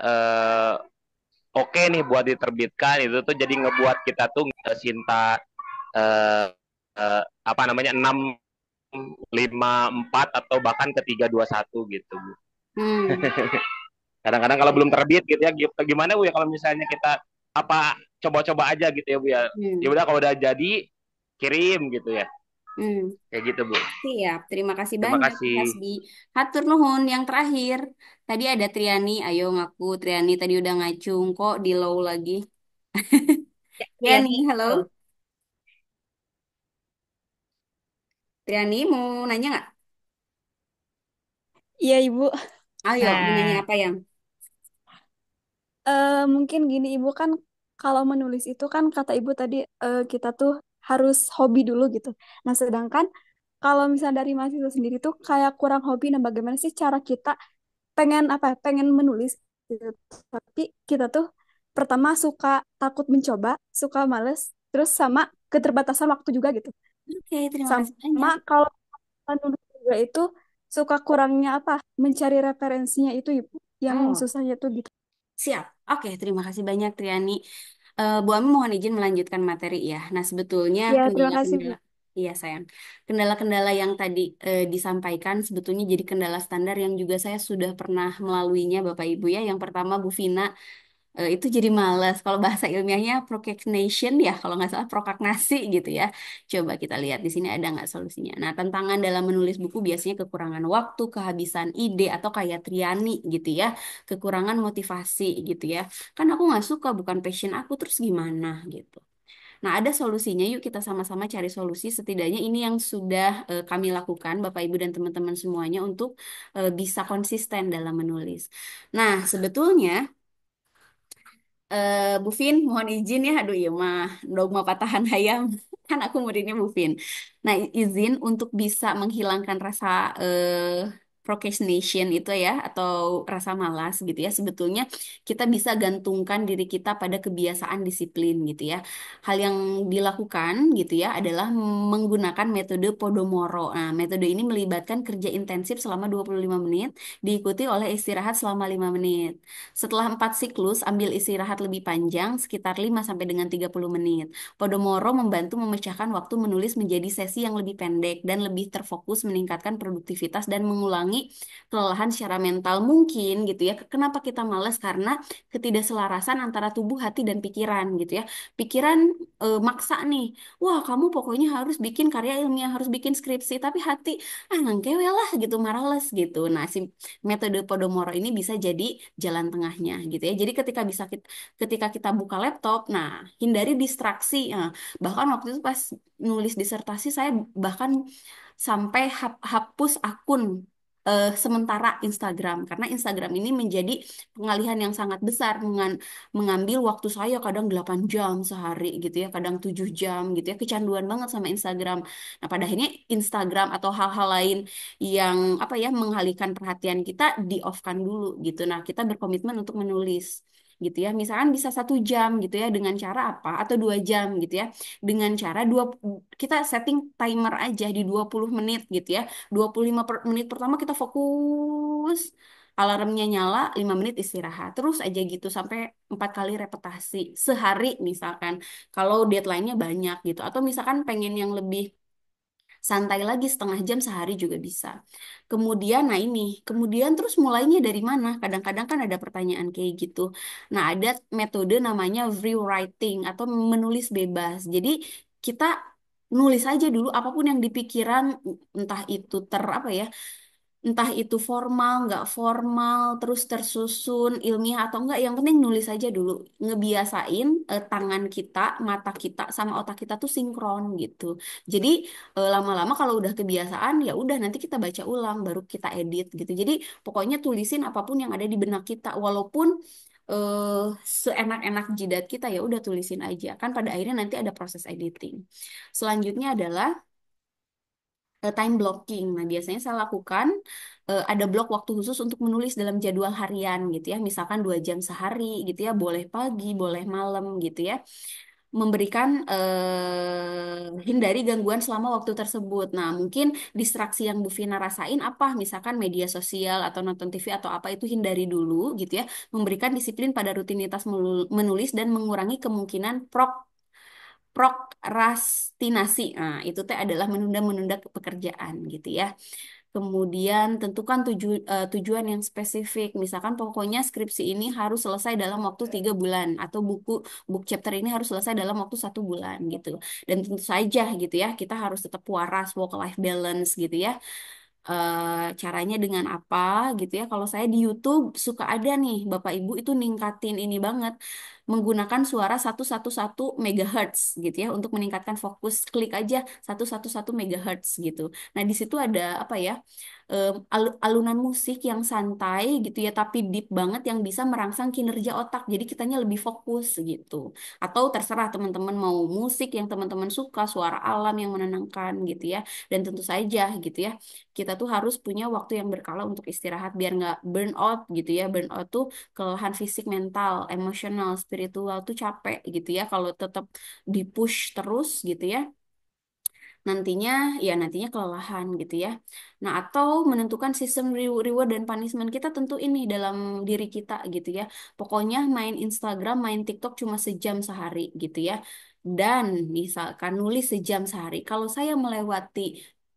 D: eh, oke nih buat diterbitkan, itu tuh jadi ngebuat kita tuh cinta eh, apa namanya 654 atau bahkan ke 321 gitu.
B: Hmm.
D: Kadang-kadang kalau belum terbit gitu ya, gimana Bu ya kalau misalnya kita apa coba-coba aja gitu ya Bu ya. Ya
B: Hmm.
D: udah kalau udah jadi kirim gitu ya.
B: Hmm.
D: Kayak gitu Bu.
B: Siap. Terima kasih
D: Terima
B: banyak, Pak
D: kasih.
B: Hasbi. Hatur nuhun. Yang terakhir, tadi ada Triani. Ayo ngaku. Triani tadi udah ngacung kok di low lagi.
A: Ya, iya
B: Triani,
A: nih.
B: halo.
A: Oh.
B: Triani mau nanya nggak?
E: Iya, Ibu.
B: Ayo, mau nanya
A: Nah,
B: apa yang?
E: Mungkin gini, Ibu kan kalau menulis itu kan kata Ibu tadi kita tuh harus hobi dulu gitu. Nah, sedangkan kalau misalnya dari mahasiswa sendiri tuh kayak kurang hobi. Nah, bagaimana sih cara kita pengen apa? Pengen menulis gitu. Tapi kita tuh pertama suka takut mencoba, suka males, terus sama keterbatasan waktu juga gitu.
B: Oke, terima kasih
E: Sama
B: banyak.
E: kalau menulis juga itu suka kurangnya apa? Mencari referensinya itu Ibu. Yang
B: Oh,
E: susahnya tuh gitu.
B: siap. Oke, terima kasih banyak Triani. Bu Ami mohon izin melanjutkan materi ya. Nah, sebetulnya
E: Ya, terima kasih, Bu.
B: kendala-kendala, iya sayang, kendala-kendala yang tadi disampaikan sebetulnya jadi kendala standar yang juga saya sudah pernah melaluinya Bapak Ibu ya. Yang pertama Bu Vina, itu jadi males. Kalau bahasa ilmiahnya procrastination ya, kalau nggak salah prokrastinasi gitu ya. Coba kita lihat di sini ada nggak solusinya. Nah, tantangan dalam menulis buku biasanya kekurangan waktu, kehabisan ide, atau kayak Triani gitu ya, kekurangan motivasi gitu ya. Kan aku nggak suka, bukan passion aku, terus gimana gitu. Nah, ada solusinya, yuk kita sama-sama cari solusi. Setidaknya ini yang sudah kami lakukan, Bapak Ibu dan teman-teman semuanya, untuk bisa konsisten dalam menulis. Nah, sebetulnya Bu Vin, mohon izin ya, aduh iya mah, dogma patahan hayam, kan aku muridnya Bu Vin. Nah, izin untuk bisa menghilangkan rasa procrastination itu ya, atau rasa malas gitu ya, sebetulnya kita bisa gantungkan diri kita pada kebiasaan disiplin gitu ya. Hal yang dilakukan gitu ya adalah menggunakan metode Pomodoro. Nah, metode ini melibatkan kerja intensif selama 25 menit, diikuti oleh istirahat selama 5 menit. Setelah 4 siklus, ambil istirahat lebih panjang, sekitar 5 sampai dengan 30 menit. Podomoro membantu memecahkan waktu menulis menjadi sesi yang lebih pendek dan lebih terfokus, meningkatkan produktivitas dan mengulangi kelelahan secara mental. Mungkin gitu ya. Kenapa kita malas? Karena ketidakselarasan antara tubuh, hati, dan pikiran gitu ya. Pikiran maksa nih, wah kamu pokoknya harus bikin karya ilmiah, harus bikin skripsi, tapi hati, ah ngangkewe lah gitu, marales gitu. Nah, si metode Pomodoro ini bisa jadi jalan tengahnya gitu ya. Jadi ketika kita buka laptop, nah hindari distraksi. Nah, bahkan waktu itu pas nulis disertasi saya bahkan sampai hapus akun sementara Instagram, karena Instagram ini menjadi pengalihan yang sangat besar, mengambil waktu saya kadang 8 jam sehari gitu ya, kadang 7 jam gitu ya, kecanduan banget sama Instagram. Nah, pada akhirnya Instagram atau hal-hal lain yang apa ya mengalihkan perhatian kita di off-kan dulu gitu. Nah, kita berkomitmen untuk menulis gitu ya. Misalkan bisa 1 jam gitu ya, dengan cara apa? Atau 2 jam gitu ya. Dengan cara kita setting timer aja di 20 menit gitu ya. 25 menit pertama kita fokus. Alarmnya nyala, 5 menit istirahat. Terus aja gitu sampai 4 kali repetasi sehari misalkan. Kalau deadline-nya banyak gitu. Atau misalkan pengen yang lebih santai lagi, setengah jam sehari juga bisa. Kemudian, nah ini, kemudian terus mulainya dari mana? Kadang-kadang kan ada pertanyaan kayak gitu. Nah, ada metode namanya free writing atau menulis bebas. Jadi kita nulis aja dulu apapun yang dipikiran, entah itu apa ya, entah itu formal, nggak formal, terus tersusun, ilmiah atau enggak, yang penting nulis aja dulu. Ngebiasain tangan kita, mata kita, sama otak kita tuh sinkron gitu. Jadi lama-lama kalau udah kebiasaan, ya udah nanti kita baca ulang, baru kita edit gitu. Jadi pokoknya tulisin apapun yang ada di benak kita, walaupun eh seenak-enak jidat kita, ya udah tulisin aja. Kan pada akhirnya nanti ada proses editing. Selanjutnya adalah time blocking. Nah, biasanya saya lakukan ada blok waktu khusus untuk menulis dalam jadwal harian gitu ya. Misalkan 2 jam sehari gitu ya, boleh pagi, boleh malam gitu ya. Memberikan hindari gangguan selama waktu tersebut. Nah, mungkin distraksi yang Bu Vina rasain apa? Misalkan media sosial atau nonton TV atau apa, itu hindari dulu gitu ya. Memberikan disiplin pada rutinitas menulis dan mengurangi kemungkinan prokrastinasi. Nah, itu teh adalah menunda-menunda pekerjaan gitu ya. Kemudian tentukan tujuan yang spesifik. Misalkan pokoknya skripsi ini harus selesai dalam waktu 3 bulan, atau book chapter ini harus selesai dalam waktu 1 bulan gitu. Dan tentu saja gitu ya, kita harus tetap waras, work life balance gitu ya. Caranya dengan apa gitu ya. Kalau saya di YouTube suka ada nih Bapak Ibu itu ningkatin ini banget, menggunakan suara 111 MHz gitu ya untuk meningkatkan fokus. Klik aja 111 MHz gitu. Nah, di situ ada apa ya? Alunan musik yang santai gitu ya, tapi deep banget, yang bisa merangsang kinerja otak. Jadi kitanya lebih fokus gitu. Atau terserah teman-teman mau musik yang teman-teman suka, suara alam yang menenangkan gitu ya. Dan tentu saja gitu ya, kita tuh harus punya waktu yang berkala untuk istirahat biar nggak burn out gitu ya. Burn out tuh kelelahan fisik, mental, emosional, spiritual tuh capek gitu ya. Kalau tetap di-push terus gitu ya, nantinya kelelahan gitu ya. Nah, atau menentukan sistem reward dan punishment kita, tentu ini dalam diri kita gitu ya. Pokoknya main Instagram, main TikTok cuma sejam sehari gitu ya. Dan misalkan nulis sejam sehari. Kalau saya melewati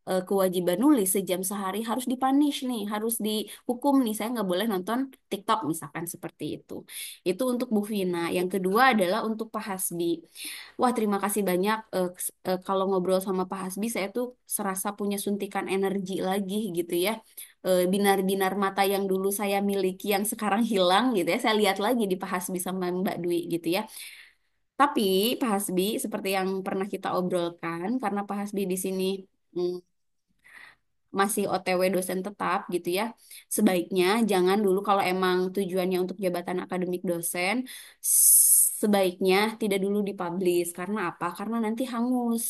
B: kewajiban nulis sejam sehari, harus dipunish nih, harus dihukum nih. Saya nggak boleh nonton TikTok misalkan, seperti itu. Itu untuk Bu Vina. Yang kedua adalah untuk Pak Hasbi. Wah, terima kasih banyak. Kalau ngobrol sama Pak Hasbi, saya tuh serasa punya suntikan energi lagi gitu ya. Binar-binar mata yang dulu saya miliki yang sekarang hilang gitu ya. Saya lihat lagi di Pak Hasbi sama Mbak Dwi gitu ya. Tapi Pak Hasbi, seperti yang pernah kita obrolkan, karena Pak Hasbi di sini mm, masih OTW dosen tetap gitu ya. Sebaiknya jangan dulu kalau emang tujuannya untuk jabatan akademik dosen, sebaiknya tidak dulu dipublish. Karena apa? Karena nanti hangus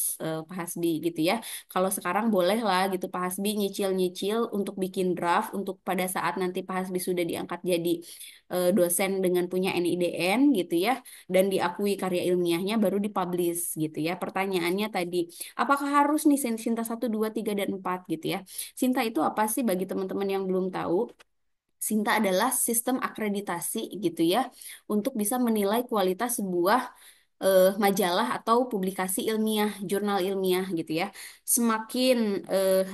B: Pak Hasbi gitu ya. Kalau sekarang boleh lah gitu Pak Hasbi nyicil-nyicil untuk bikin draft untuk pada saat nanti Pak Hasbi sudah diangkat jadi dosen dengan punya NIDN gitu ya dan diakui karya ilmiahnya baru dipublish gitu ya. Pertanyaannya tadi, apakah harus nih Sinta 1, 2, 3, dan 4 gitu ya? Sinta itu apa sih bagi teman-teman yang belum tahu? Sinta adalah sistem akreditasi gitu ya untuk bisa menilai kualitas sebuah majalah atau publikasi ilmiah, jurnal ilmiah gitu ya. Semakin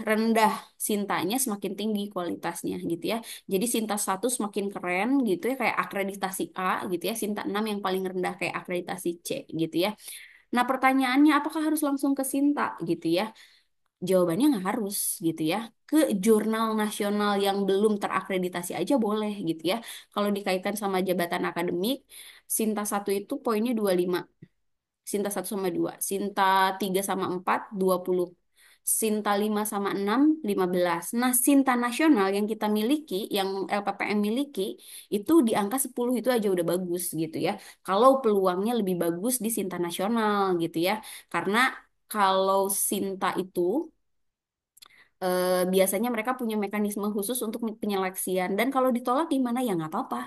B: rendah Sintanya, semakin tinggi kualitasnya gitu ya. Jadi Sinta 1 semakin keren gitu ya, kayak akreditasi A gitu ya. Sinta 6 yang paling rendah kayak akreditasi C gitu ya. Nah pertanyaannya apakah harus langsung ke Sinta gitu ya? Jawabannya nggak harus gitu ya. Ke jurnal nasional yang belum terakreditasi aja boleh gitu ya. Kalau dikaitkan sama jabatan akademik, Sinta 1 itu poinnya 25. Sinta 1 sama 2. Sinta 3 sama 4, 20. Sinta 5 sama 6, 15. Nah, Sinta nasional yang kita miliki, yang LPPM miliki, itu di angka 10 itu aja udah bagus gitu ya. Kalau peluangnya lebih bagus di Sinta nasional gitu ya. Karena kalau Sinta itu biasanya mereka punya mekanisme khusus untuk penyeleksian dan kalau ditolak gimana ya nggak apa-apa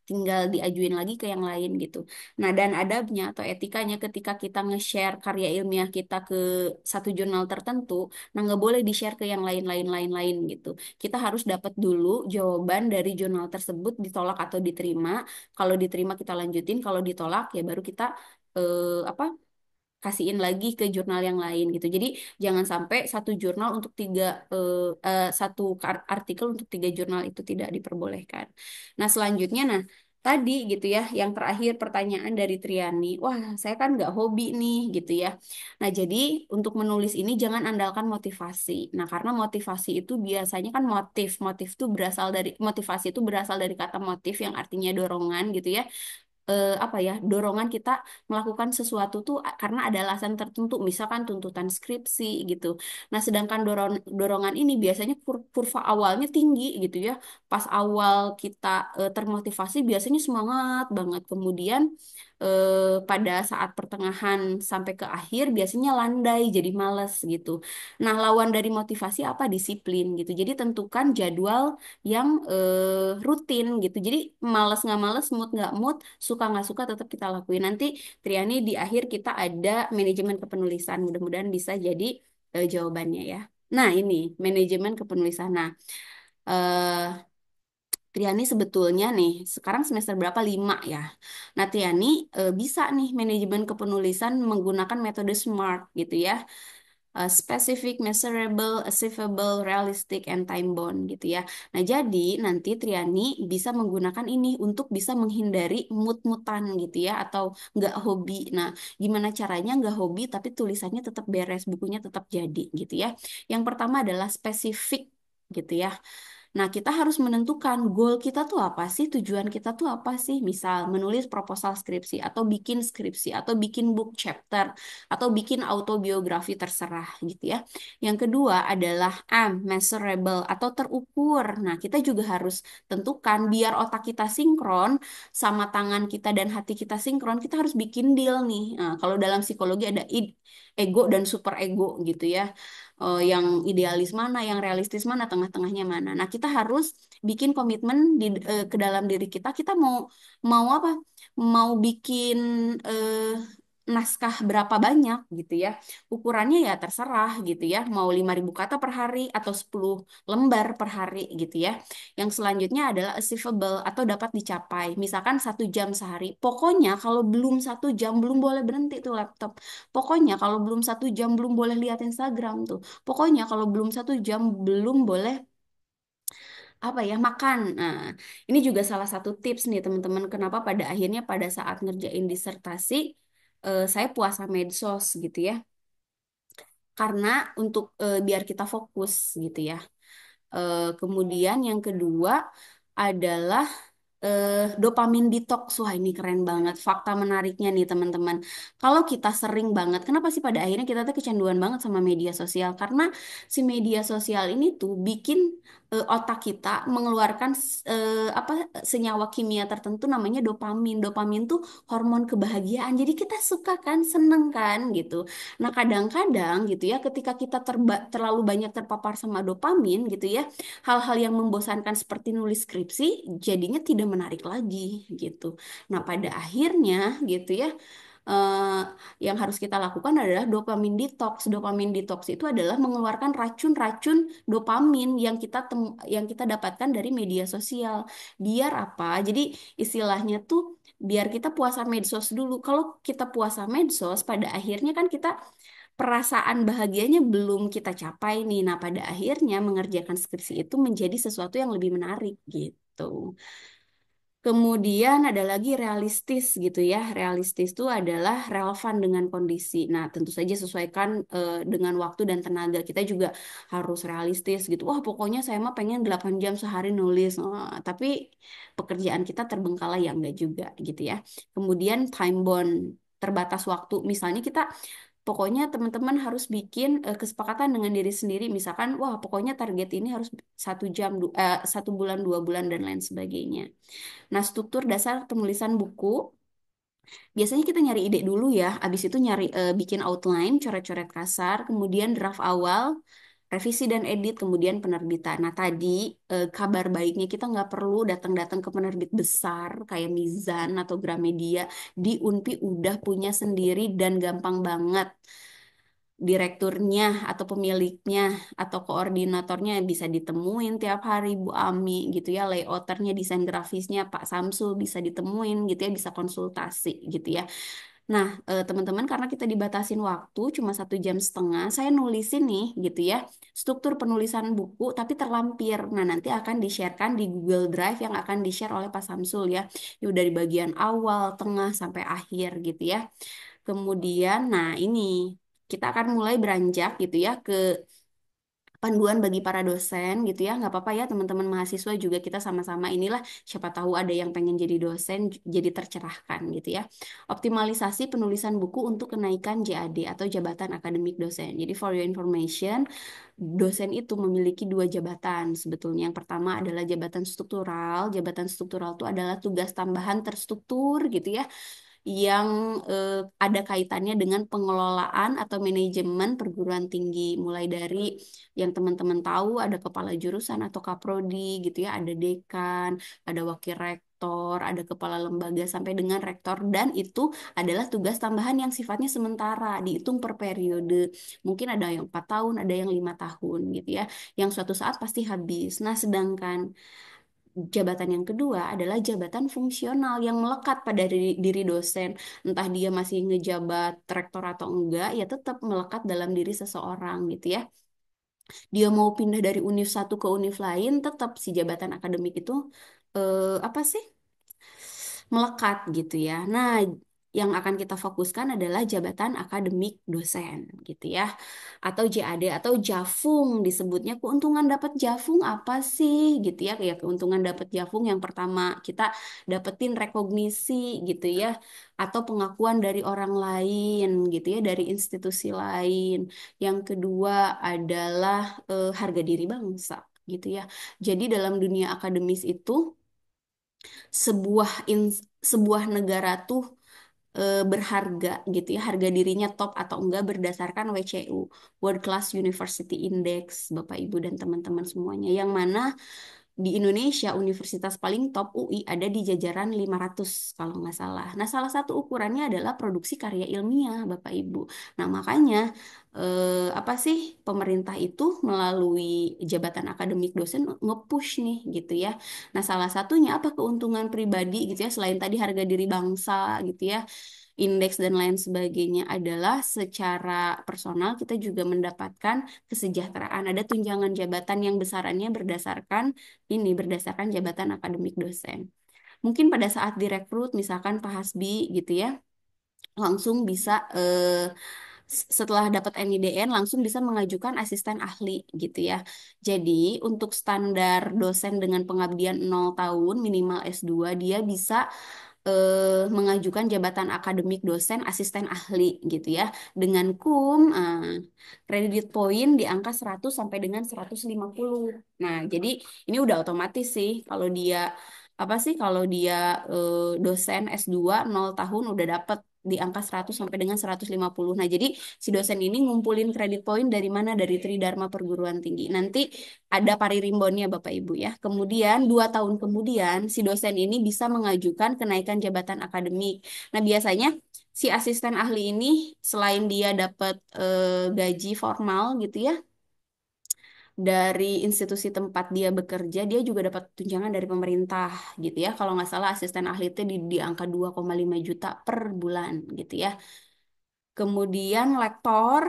B: tinggal diajuin lagi ke yang lain gitu. Nah dan adabnya atau etikanya ketika kita nge-share karya ilmiah kita ke satu jurnal tertentu, nah nggak boleh di-share ke yang lain-lain gitu. Kita harus dapat dulu jawaban dari jurnal tersebut ditolak atau diterima. Kalau diterima kita lanjutin, kalau ditolak ya baru kita apa kasihin lagi ke jurnal yang lain gitu. Jadi jangan sampai satu jurnal untuk satu artikel untuk 3 jurnal itu tidak diperbolehkan. Nah selanjutnya, nah tadi gitu ya, yang terakhir pertanyaan dari Triani, wah saya kan nggak hobi nih gitu ya. Nah jadi untuk menulis ini jangan andalkan motivasi. Nah karena motivasi itu biasanya kan motif itu motivasi itu berasal dari kata motif yang artinya dorongan gitu ya apa ya dorongan kita melakukan sesuatu tuh karena ada alasan tertentu misalkan tuntutan skripsi gitu. Nah sedangkan dorongan ini biasanya kurva awalnya tinggi gitu ya. Pas awal kita termotivasi biasanya semangat banget. Kemudian pada saat pertengahan sampai ke akhir biasanya landai jadi males gitu. Nah lawan dari motivasi apa? Disiplin gitu. Jadi tentukan jadwal yang rutin gitu. Jadi males nggak males, mood nggak mood, suka nggak suka tetap kita lakuin. Nanti Triani di akhir kita ada manajemen kepenulisan. Mudah-mudahan bisa jadi jawabannya ya. Nah ini manajemen kepenulisan. Nah eh, Triani sebetulnya nih sekarang semester berapa? 5 ya. Nah Triani bisa nih manajemen kepenulisan menggunakan metode SMART gitu ya. Specific, measurable, achievable, realistic, and time bound gitu ya. Nah, jadi nanti Triani bisa menggunakan ini untuk bisa menghindari mood-mutan gitu ya, atau nggak hobi. Nah, gimana caranya nggak hobi tapi tulisannya tetap beres, bukunya tetap jadi gitu ya. Yang pertama adalah spesifik gitu ya. Nah, kita harus menentukan goal kita tuh apa sih, tujuan kita tuh apa sih. Misal, menulis proposal skripsi, atau bikin book chapter, atau bikin autobiografi terserah gitu ya. Yang kedua adalah measurable atau terukur. Nah, kita juga harus tentukan biar otak kita sinkron sama tangan kita dan hati kita sinkron, kita harus bikin deal nih. Nah, kalau dalam psikologi ada ego dan super ego gitu ya yang idealis mana, yang realistis mana, tengah-tengahnya mana. Nah, kita harus bikin komitmen ke dalam diri kita. Kita mau mau apa? Mau bikin naskah berapa banyak gitu ya. Ukurannya ya terserah gitu ya. Mau 5.000 kata per hari atau 10 lembar per hari gitu ya. Yang selanjutnya adalah achievable atau dapat dicapai. Misalkan 1 jam sehari. Pokoknya kalau belum 1 jam belum boleh berhenti tuh laptop. Pokoknya kalau belum 1 jam belum boleh lihat Instagram tuh. Pokoknya kalau belum 1 jam belum boleh apa ya makan. Nah, ini juga salah satu tips nih teman-teman. Kenapa pada akhirnya pada saat ngerjain disertasi saya puasa medsos gitu ya. Karena untuk biar kita fokus gitu ya. Kemudian yang kedua adalah dopamin detox. Wah, ini keren banget. Fakta menariknya nih, teman-teman. Kalau kita sering banget, kenapa sih pada akhirnya kita tuh kecanduan banget sama media sosial? Karena si media sosial ini tuh bikin otak kita mengeluarkan apa senyawa kimia tertentu namanya dopamin. Dopamin tuh hormon kebahagiaan. Jadi kita suka kan, seneng kan gitu. Nah, kadang-kadang gitu ya, ketika kita terlalu banyak terpapar sama dopamin gitu ya, hal-hal yang membosankan seperti nulis skripsi jadinya tidak menarik lagi gitu. Nah, pada akhirnya gitu ya, eh, yang harus kita lakukan adalah dopamin detox. Dopamin detox itu adalah mengeluarkan racun-racun dopamin yang kita dapatkan dari media sosial. Biar apa? Jadi istilahnya tuh biar kita puasa medsos dulu. Kalau kita puasa medsos, pada akhirnya kan kita perasaan bahagianya belum kita capai nih. Nah, pada akhirnya mengerjakan skripsi itu menjadi sesuatu yang lebih menarik gitu. Kemudian ada lagi realistis gitu ya. Realistis itu adalah relevan dengan kondisi. Nah, tentu saja sesuaikan dengan waktu dan tenaga. Kita juga harus realistis gitu. Wah, pokoknya saya mah pengen 8 jam sehari nulis. Tapi pekerjaan kita terbengkalai ya enggak juga gitu ya. Kemudian time bond, terbatas waktu. Misalnya kita pokoknya teman-teman harus bikin kesepakatan dengan diri sendiri. Misalkan, wah pokoknya target ini harus 1 jam, 1 bulan, 2 bulan dan lain sebagainya. Nah, struktur dasar penulisan buku, biasanya kita nyari ide dulu ya. Abis itu nyari bikin outline, coret-coret kasar, kemudian draft awal, revisi dan edit, kemudian penerbitan. Nah, tadi kabar baiknya kita nggak perlu datang-datang ke penerbit besar kayak Mizan atau Gramedia. Di Unpi udah punya sendiri dan gampang banget direkturnya atau pemiliknya atau koordinatornya bisa ditemuin tiap hari Bu Ami gitu ya, layouternya, desain grafisnya Pak Samsul bisa ditemuin gitu ya, bisa konsultasi gitu ya. Nah, teman-teman, karena kita dibatasin waktu cuma 1 jam setengah, saya nulisin nih gitu ya struktur penulisan buku tapi terlampir. Nah, nanti akan di-sharekan di Google Drive yang akan di-share oleh Pak Samsul ya. Itu dari bagian awal, tengah sampai akhir gitu ya. Kemudian, nah ini kita akan mulai beranjak gitu ya ke panduan bagi para dosen gitu ya. Nggak apa-apa ya teman-teman mahasiswa juga kita sama-sama inilah siapa tahu ada yang pengen jadi dosen jadi tercerahkan gitu ya. Optimalisasi penulisan buku untuk kenaikan JAD atau jabatan akademik dosen. Jadi for your information, dosen itu memiliki 2 jabatan sebetulnya. Yang pertama adalah jabatan struktural. Jabatan struktural itu adalah tugas tambahan terstruktur gitu ya yang ada kaitannya dengan pengelolaan atau manajemen perguruan tinggi, mulai dari yang teman-teman tahu ada kepala jurusan atau kaprodi gitu ya, ada dekan, ada wakil rektor, ada kepala lembaga sampai dengan rektor, dan itu adalah tugas tambahan yang sifatnya sementara, dihitung per periode. Mungkin ada yang 4 tahun, ada yang 5 tahun gitu ya, yang suatu saat pasti habis. Nah, sedangkan jabatan yang kedua adalah jabatan fungsional yang melekat pada diri dosen. Entah dia masih ngejabat rektor atau enggak, ya tetap melekat dalam diri seseorang gitu ya. Dia mau pindah dari univ satu ke univ lain, tetap si jabatan akademik itu apa sih? Melekat gitu ya. Nah, yang akan kita fokuskan adalah jabatan akademik dosen gitu ya. Atau JAD atau Jafung disebutnya. Keuntungan dapat Jafung apa sih gitu ya? Ya keuntungan dapat Jafung yang pertama kita dapetin rekognisi gitu ya, atau pengakuan dari orang lain gitu ya, dari institusi lain. Yang kedua adalah harga diri bangsa gitu ya. Jadi dalam dunia akademis itu sebuah sebuah negara tuh berharga gitu ya, harga dirinya top atau enggak berdasarkan WCU, World Class University Index, Bapak Ibu dan teman-teman semuanya, yang mana di Indonesia universitas paling top UI ada di jajaran 500 kalau nggak salah. Nah, salah satu ukurannya adalah produksi karya ilmiah, Bapak Ibu. Nah, makanya apa sih pemerintah itu melalui jabatan akademik dosen nge-push nih gitu ya. Nah, salah satunya apa keuntungan pribadi gitu ya, selain tadi harga diri bangsa gitu ya, indeks dan lain sebagainya, adalah secara personal kita juga mendapatkan kesejahteraan. Ada tunjangan jabatan yang besarannya berdasarkan jabatan akademik dosen. Mungkin pada saat direkrut misalkan Pak Hasbi gitu ya, langsung bisa setelah dapat NIDN langsung bisa mengajukan asisten ahli gitu ya. Jadi untuk standar dosen dengan pengabdian 0 tahun minimal S2 dia bisa mengajukan jabatan akademik dosen asisten ahli gitu ya. Dengan kredit poin di angka 100 sampai dengan 150. Nah, jadi ini udah otomatis sih kalau dia apa sih kalau dia dosen S2 0 tahun udah dapat di angka 100 sampai dengan 150. Nah, jadi si dosen ini ngumpulin kredit poin dari mana? Dari Tridharma Perguruan Tinggi. Nanti ada paririmbonnya Bapak Ibu ya. Kemudian 2 tahun kemudian si dosen ini bisa mengajukan kenaikan jabatan akademik. Nah, biasanya si asisten ahli ini selain dia dapat gaji formal gitu ya dari institusi tempat dia bekerja, dia juga dapat tunjangan dari pemerintah gitu ya. Kalau nggak salah asisten ahli itu di angka 2,5 juta per bulan gitu ya. Kemudian lektor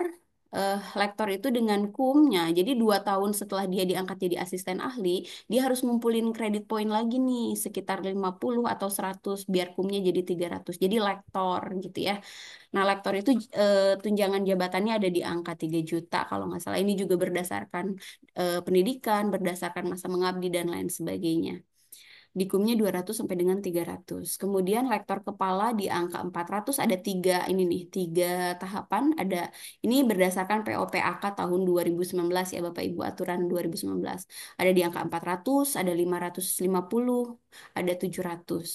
B: itu dengan kumnya. Jadi 2 tahun setelah dia diangkat jadi asisten ahli, dia harus ngumpulin kredit poin lagi nih, sekitar 50 atau 100 biar kumnya jadi 300. Jadi lektor gitu ya. Nah, lektor itu tunjangan jabatannya ada di angka 3 juta kalau nggak salah. Ini juga berdasarkan pendidikan, berdasarkan masa mengabdi dan lain sebagainya. Dikumnya 200 sampai dengan 300. Kemudian lektor kepala di angka 400 ada tiga tahapan. Ada ini berdasarkan POPAK tahun 2019 ya Bapak Ibu aturan 2019. Ada di angka 400, ada 550, ada 700.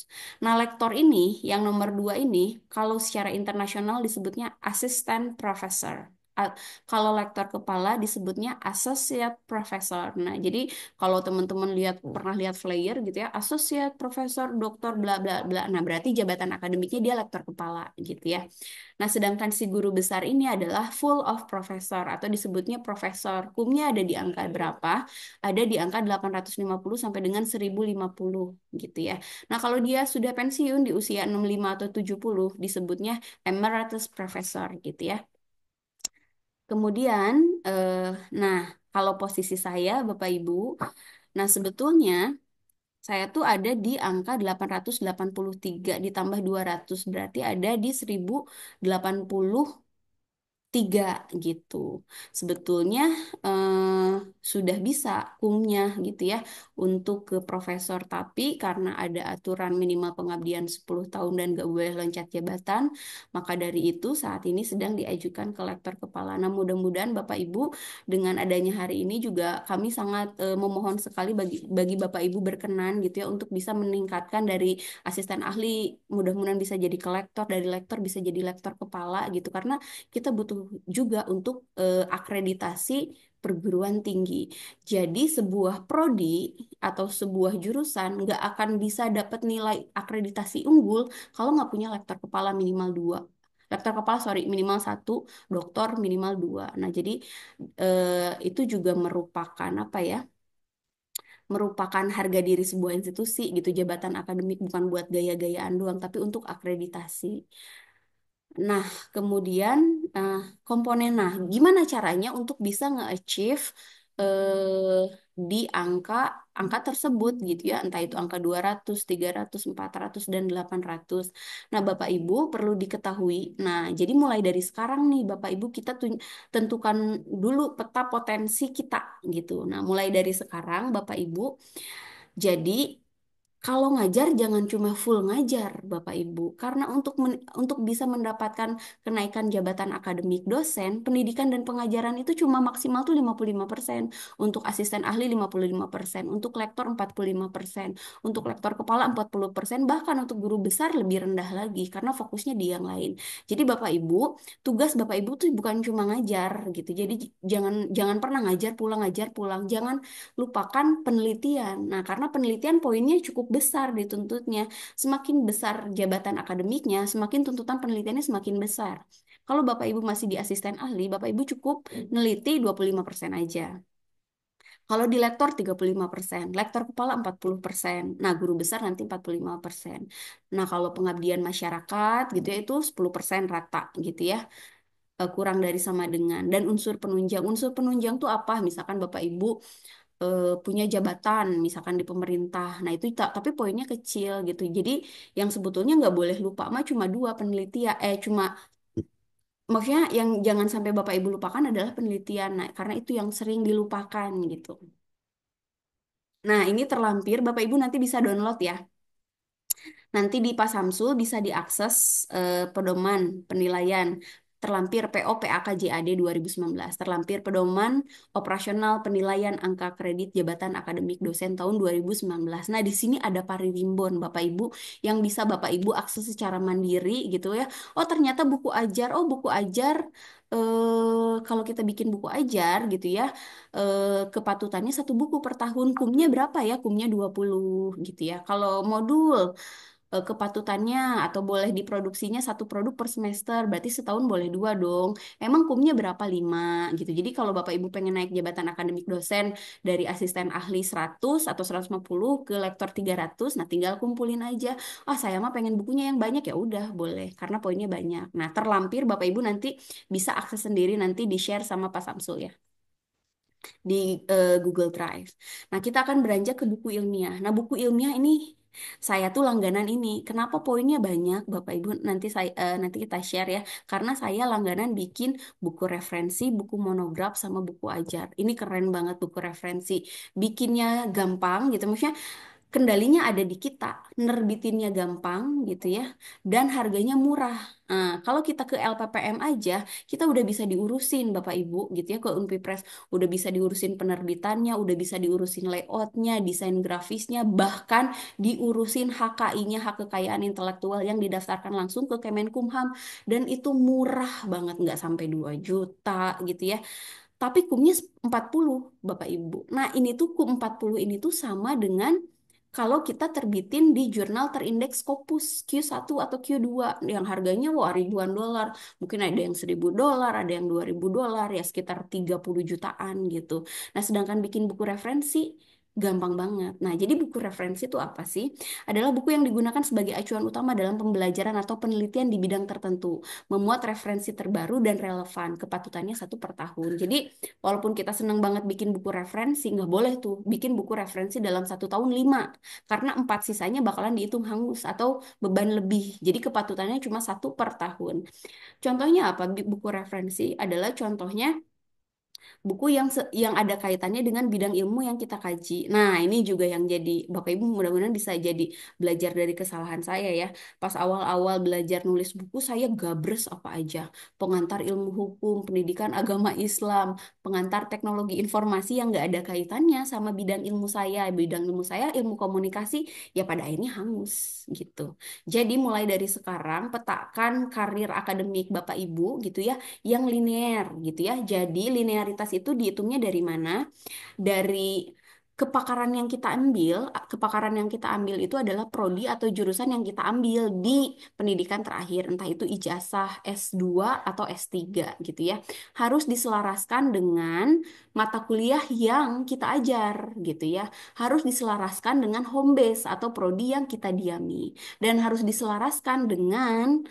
B: Nah, lektor ini yang nomor 2 ini kalau secara internasional disebutnya assistant professor. Kalau lektor kepala disebutnya associate professor. Nah, jadi kalau teman-teman pernah lihat flyer gitu ya, associate professor doktor bla bla bla. Nah, berarti jabatan akademiknya dia lektor kepala gitu ya. Nah, sedangkan si guru besar ini adalah full of professor atau disebutnya profesor. Kumnya ada di angka berapa? Ada di angka 850 sampai dengan 1050 gitu ya. Nah, kalau dia sudah pensiun di usia 65 atau 70 disebutnya emeritus professor gitu ya. Kemudian, eh, nah, kalau posisi saya, Bapak Ibu, nah sebetulnya saya tuh ada di angka 883 ditambah 200 berarti ada di 1083 gitu. Sebetulnya eh, sudah bisa kumnya gitu ya untuk ke profesor, tapi karena ada aturan minimal pengabdian 10 tahun dan gak boleh loncat jabatan, maka dari itu saat ini sedang diajukan ke lektor kepala. Nah, mudah-mudahan Bapak Ibu dengan adanya hari ini juga kami sangat memohon sekali bagi Bapak Ibu berkenan gitu ya untuk bisa meningkatkan dari asisten ahli, mudah-mudahan bisa jadi ke lektor, dari lektor bisa jadi lektor kepala gitu karena kita butuh juga untuk akreditasi perguruan tinggi. Jadi sebuah prodi atau sebuah jurusan nggak akan bisa dapat nilai akreditasi unggul kalau nggak punya lektor kepala minimal 2. Lektor kepala, sorry, minimal 1, doktor minimal 2. Nah, jadi itu juga merupakan apa ya? Merupakan harga diri sebuah institusi gitu. Jabatan akademik bukan buat gaya-gayaan doang, tapi untuk akreditasi. Nah, kemudian eh, gimana caranya untuk bisa nge-achieve eh, di angka tersebut gitu ya, entah itu angka 200, 300, 400 dan 800. Nah, Bapak Ibu perlu diketahui. Nah, jadi mulai dari sekarang nih Bapak Ibu kita tentukan dulu peta potensi kita gitu. Nah, mulai dari sekarang Bapak Ibu jadi kalau ngajar jangan cuma full ngajar Bapak Ibu, karena untuk bisa mendapatkan kenaikan jabatan akademik dosen, pendidikan dan pengajaran itu cuma maksimal tuh 55%, untuk asisten ahli 55%, untuk lektor 45%, untuk lektor kepala 40%, bahkan untuk guru besar lebih rendah lagi karena fokusnya di yang lain. Jadi Bapak Ibu, tugas Bapak Ibu tuh bukan cuma ngajar gitu. Jadi jangan jangan pernah ngajar pulang, jangan lupakan penelitian. Nah, karena penelitian poinnya cukup besar dituntutnya. Semakin besar jabatan akademiknya, semakin tuntutan penelitiannya semakin besar. Kalau Bapak Ibu masih di asisten ahli, Bapak Ibu cukup neliti 25% aja. Kalau di lektor 35%, lektor kepala 40%. Nah, guru besar nanti 45%. Nah, kalau pengabdian masyarakat gitu ya itu 10% rata gitu ya. Kurang dari sama dengan. Dan unsur penunjang. Unsur penunjang tuh apa? Misalkan Bapak Ibu punya jabatan misalkan di pemerintah. Nah itu tapi poinnya kecil gitu. Jadi yang sebetulnya nggak boleh lupa mah cuma 2 penelitian, cuma maksudnya yang jangan sampai Bapak Ibu lupakan adalah penelitian. Nah, karena itu yang sering dilupakan gitu. Nah, ini terlampir, Bapak Ibu nanti bisa download ya. Nanti di Pak Samsul bisa diakses pedoman penilaian terlampir PO PAKJAD 2019, terlampir pedoman operasional penilaian angka kredit jabatan akademik dosen tahun 2019. Nah, di sini ada paririmbon Bapak Ibu yang bisa Bapak Ibu akses secara mandiri gitu ya. Oh, ternyata buku ajar. Oh, buku ajar kalau kita bikin buku ajar gitu ya, kepatutannya satu buku per tahun. Kumnya berapa ya? Kumnya 20 gitu ya. Kalau modul kepatutannya atau boleh diproduksinya satu produk per semester, berarti setahun boleh dua dong. Emang kumnya berapa? 5 gitu. Jadi kalau Bapak Ibu pengen naik jabatan akademik dosen dari asisten ahli 100 atau 150 ke lektor 300, nah tinggal kumpulin aja. Ah, saya mah pengen bukunya yang banyak, ya udah boleh karena poinnya banyak. Nah, terlampir Bapak Ibu nanti bisa akses sendiri, nanti di-share sama Pak Samsul ya di Google Drive. Nah, kita akan beranjak ke buku ilmiah. Nah, buku ilmiah ini saya tuh langganan ini. Kenapa poinnya banyak, Bapak Ibu? Nanti kita share ya. Karena saya langganan bikin buku referensi, buku monograf sama buku ajar. Ini keren banget buku referensi. Bikinnya gampang gitu. Maksudnya kendalinya ada di kita, nerbitinnya gampang gitu ya, dan harganya murah. Nah, kalau kita ke LPPM aja, kita udah bisa diurusin Bapak Ibu gitu ya, ke Unpipres udah bisa diurusin penerbitannya, udah bisa diurusin layoutnya, desain grafisnya, bahkan diurusin HKI-nya, hak kekayaan intelektual yang didaftarkan langsung ke Kemenkumham, dan itu murah banget, nggak sampai 2 juta gitu ya. Tapi kumnya 40, Bapak Ibu. Nah, ini tuh kum 40 ini tuh sama dengan kalau kita terbitin di jurnal terindeks Scopus Q1 atau Q2 yang harganya wah ribuan dolar. Mungkin ada yang 1.000 dolar, ada yang 2.000 dolar, ya sekitar 30 jutaan gitu. Nah, sedangkan bikin buku referensi gampang banget. Nah, jadi buku referensi itu apa sih? Adalah buku yang digunakan sebagai acuan utama dalam pembelajaran atau penelitian di bidang tertentu, memuat referensi terbaru dan relevan, kepatutannya satu per tahun. Jadi walaupun kita senang banget bikin buku referensi, nggak boleh tuh bikin buku referensi dalam 1 tahun 5, karena 4 sisanya bakalan dihitung hangus atau beban lebih. Jadi kepatutannya cuma satu per tahun. Contohnya apa? Buku referensi adalah contohnya buku yang ada kaitannya dengan bidang ilmu yang kita kaji. Nah, ini juga yang jadi Bapak Ibu mudah-mudahan bisa jadi belajar dari kesalahan saya ya. Pas awal-awal belajar nulis buku saya gabres apa aja. Pengantar ilmu hukum, pendidikan agama Islam, pengantar teknologi informasi yang nggak ada kaitannya sama bidang ilmu saya. Bidang ilmu saya ilmu komunikasi, ya pada akhirnya hangus gitu. Jadi mulai dari sekarang petakan karir akademik Bapak Ibu gitu ya yang linear gitu ya. Jadi linearitas itu dihitungnya dari mana? Dari kepakaran yang kita ambil. Kepakaran yang kita ambil itu adalah prodi atau jurusan yang kita ambil di pendidikan terakhir, entah itu ijazah S2 atau S3 gitu ya. Harus diselaraskan dengan mata kuliah yang kita ajar gitu ya. Harus diselaraskan dengan home base atau prodi yang kita diami, dan harus diselaraskan dengan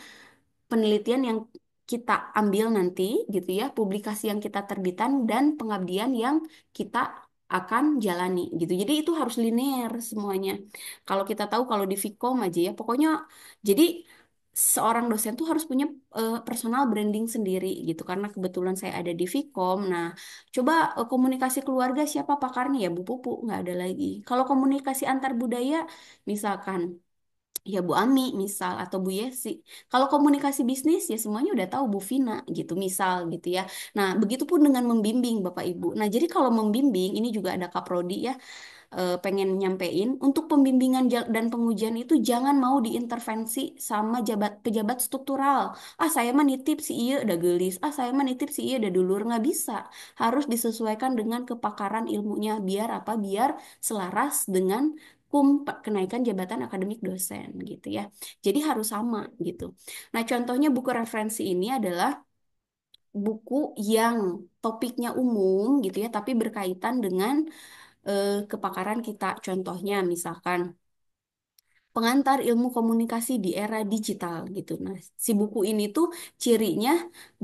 B: penelitian yang kita ambil nanti gitu ya, publikasi yang kita terbitan dan pengabdian yang kita akan jalani gitu. Jadi itu harus linear semuanya. Kalau kita tahu kalau di Vkom aja ya, pokoknya jadi seorang dosen tuh harus punya personal branding sendiri gitu. Karena kebetulan saya ada di Vkom. Nah, coba komunikasi keluarga siapa pakarnya ya Bu Pupu, nggak ada lagi. Kalau komunikasi antar budaya misalkan ya Bu Ami misal atau Bu Yesi. Kalau komunikasi bisnis ya semuanya udah tahu Bu Vina gitu misal gitu ya. Nah, begitupun dengan membimbing Bapak Ibu. Nah, jadi kalau membimbing ini juga ada Kaprodi ya, pengen nyampein untuk pembimbingan dan pengujian itu jangan mau diintervensi sama pejabat struktural. Ah, saya mah nitip si iya udah gelis. Ah, saya mah nitip si iya udah dulur, nggak bisa. Harus disesuaikan dengan kepakaran ilmunya biar apa? Biar selaras dengan kenaikan jabatan akademik dosen gitu ya. Jadi harus sama gitu. Nah, contohnya buku referensi ini adalah buku yang topiknya umum gitu ya, tapi berkaitan dengan kepakaran kita. Contohnya misalkan pengantar ilmu komunikasi di era digital gitu. Nah, si buku ini tuh cirinya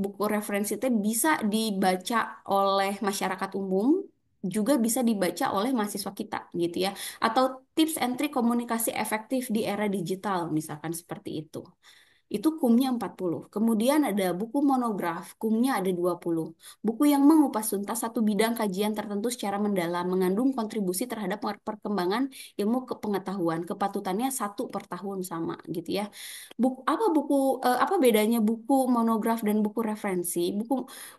B: buku referensi itu bisa dibaca oleh masyarakat umum, juga bisa dibaca oleh mahasiswa kita gitu ya. Atau tips and trik komunikasi efektif di era digital misalkan seperti itu. Itu kumnya 40. Kemudian ada buku monograf, kumnya ada 20. Buku yang mengupas tuntas satu bidang kajian tertentu secara mendalam, mengandung kontribusi terhadap perkembangan ilmu kepengetahuan. Kepatutannya 1 per tahun sama gitu ya. Apa bedanya buku monograf dan buku referensi?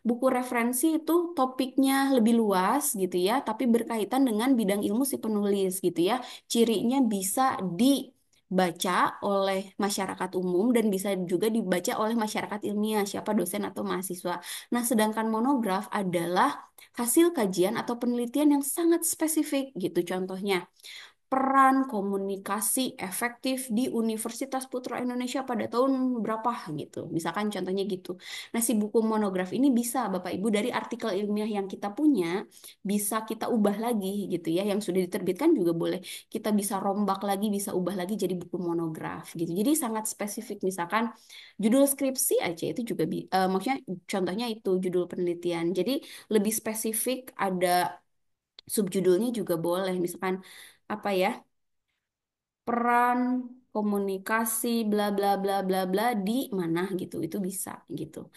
B: Buku referensi itu topiknya lebih luas gitu ya, tapi berkaitan dengan bidang ilmu si penulis gitu ya. Cirinya bisa dibaca oleh masyarakat umum dan bisa juga dibaca oleh masyarakat ilmiah, siapa dosen atau mahasiswa. Nah, sedangkan monograf adalah hasil kajian atau penelitian yang sangat spesifik gitu. Contohnya, peran komunikasi efektif di Universitas Putra Indonesia pada tahun berapa gitu. Misalkan contohnya gitu. Nah, si buku monograf ini bisa Bapak Ibu dari artikel ilmiah yang kita punya bisa kita ubah lagi gitu ya. Yang sudah diterbitkan juga boleh kita bisa rombak lagi, bisa ubah lagi jadi buku monograf gitu. Jadi sangat spesifik. Misalkan judul skripsi aja itu juga maksudnya contohnya itu judul penelitian. Jadi lebih spesifik, ada subjudulnya juga boleh. Misalkan apa ya, peran komunikasi bla bla bla bla bla di mana gitu, itu bisa gitu.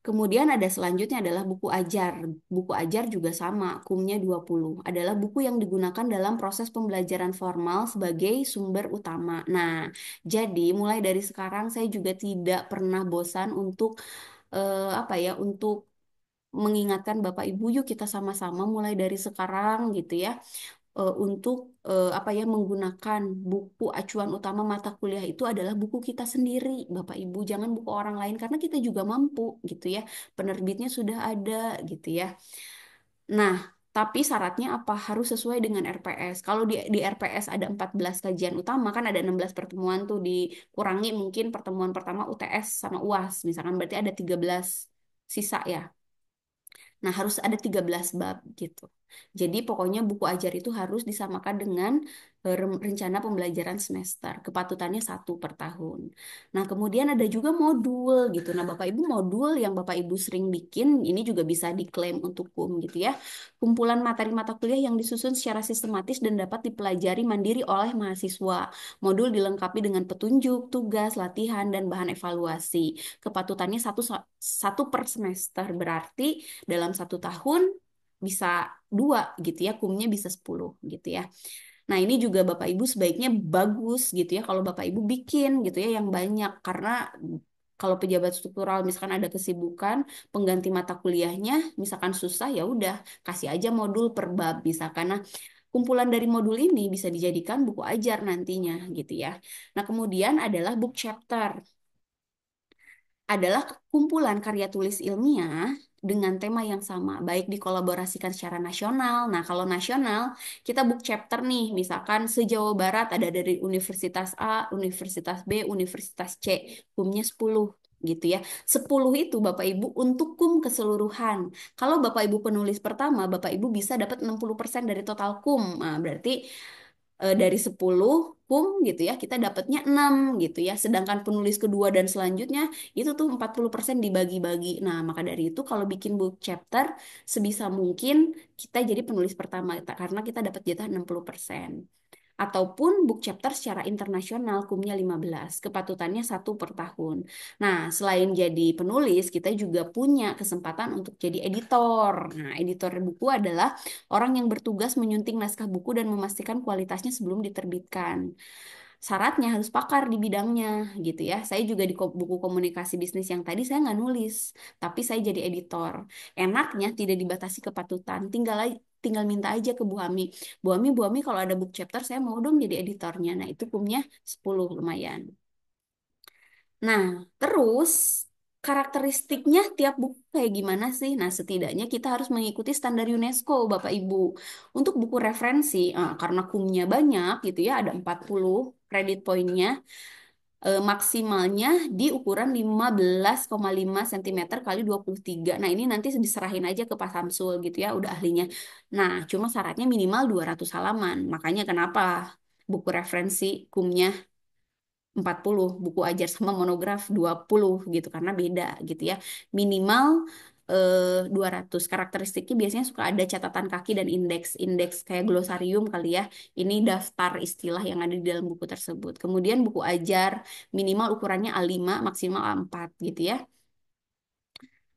B: Kemudian ada selanjutnya adalah buku ajar. Buku ajar juga sama, kumnya 20. Adalah buku yang digunakan dalam proses pembelajaran formal sebagai sumber utama. Nah, jadi mulai dari sekarang saya juga tidak pernah bosan untuk apa ya, untuk mengingatkan Bapak Ibu, yuk kita sama-sama mulai dari sekarang gitu ya, untuk apa ya, menggunakan buku acuan utama mata kuliah itu adalah buku kita sendiri, Bapak Ibu, jangan buku orang lain karena kita juga mampu gitu ya. Penerbitnya sudah ada gitu ya. Nah, tapi syaratnya apa? Harus sesuai dengan RPS. Kalau di RPS ada 14 kajian utama, kan ada 16 pertemuan tuh, dikurangi mungkin pertemuan pertama UTS sama UAS. Misalkan berarti ada 13 sisa ya. Nah, harus ada 13 bab gitu. Jadi pokoknya buku ajar itu harus disamakan dengan rencana pembelajaran semester. Kepatutannya 1 per tahun. Nah, kemudian ada juga modul gitu. Nah, Bapak Ibu, modul yang Bapak Ibu sering bikin, ini juga bisa diklaim untuk gitu ya. Kumpulan materi mata kuliah yang disusun secara sistematis dan dapat dipelajari mandiri oleh mahasiswa. Modul dilengkapi dengan petunjuk, tugas, latihan, dan bahan evaluasi. Kepatutannya satu per semester, berarti dalam 1 tahun bisa 2 gitu ya, kumnya bisa 10 gitu ya. Nah, ini juga Bapak Ibu sebaiknya bagus gitu ya kalau Bapak Ibu bikin gitu ya yang banyak, karena kalau pejabat struktural misalkan ada kesibukan pengganti mata kuliahnya misalkan susah, ya udah kasih aja modul per bab misalkan. Nah, kumpulan dari modul ini bisa dijadikan buku ajar nantinya gitu ya. Nah, kemudian adalah book chapter, adalah kumpulan karya tulis ilmiah dengan tema yang sama, baik dikolaborasikan secara nasional. Nah, kalau nasional, kita book chapter nih, misalkan se-Jawa Barat ada dari Universitas A, Universitas B, Universitas C, kumnya 10 gitu ya. 10 itu Bapak Ibu untuk kum keseluruhan. Kalau Bapak Ibu penulis pertama, Bapak Ibu bisa dapat 60% dari total kum. Nah, berarti dari 10 kum gitu ya, kita dapatnya 6 gitu ya. Sedangkan penulis kedua dan selanjutnya itu tuh 40% dibagi-bagi. Nah, maka dari itu kalau bikin book chapter sebisa mungkin kita jadi penulis pertama karena kita dapat jatah 60%. Ataupun book chapter secara internasional kumnya 15, kepatutannya 1 per tahun. Nah, selain jadi penulis, kita juga punya kesempatan untuk jadi editor. Nah, editor buku adalah orang yang bertugas menyunting naskah buku dan memastikan kualitasnya sebelum diterbitkan. Syaratnya harus pakar di bidangnya gitu ya. Saya juga di buku komunikasi bisnis yang tadi saya nggak nulis, tapi saya jadi editor. Enaknya tidak dibatasi kepatutan, tinggal minta aja ke Bu Ami. Bu Ami kalau ada book chapter saya mau dong jadi editornya. Nah, itu kumnya 10 lumayan. Nah, terus karakteristiknya tiap buku kayak gimana sih? Nah, setidaknya kita harus mengikuti standar UNESCO, Bapak Ibu. Untuk buku referensi, karena kumnya banyak gitu ya, ada 40 kredit poinnya, maksimalnya di ukuran 15,5 cm kali 23. Nah, ini nanti diserahin aja ke Pak Samsul gitu ya, udah ahlinya. Nah, cuma syaratnya minimal 200 halaman. Makanya kenapa buku referensi kumnya 40, buku ajar sama monograf 20 gitu karena beda gitu ya. Minimal 200. Karakteristiknya biasanya suka ada catatan kaki dan indeks kayak glosarium kali ya. Ini daftar istilah yang ada di dalam buku tersebut. Kemudian buku ajar minimal ukurannya A5, maksimal A4 gitu ya.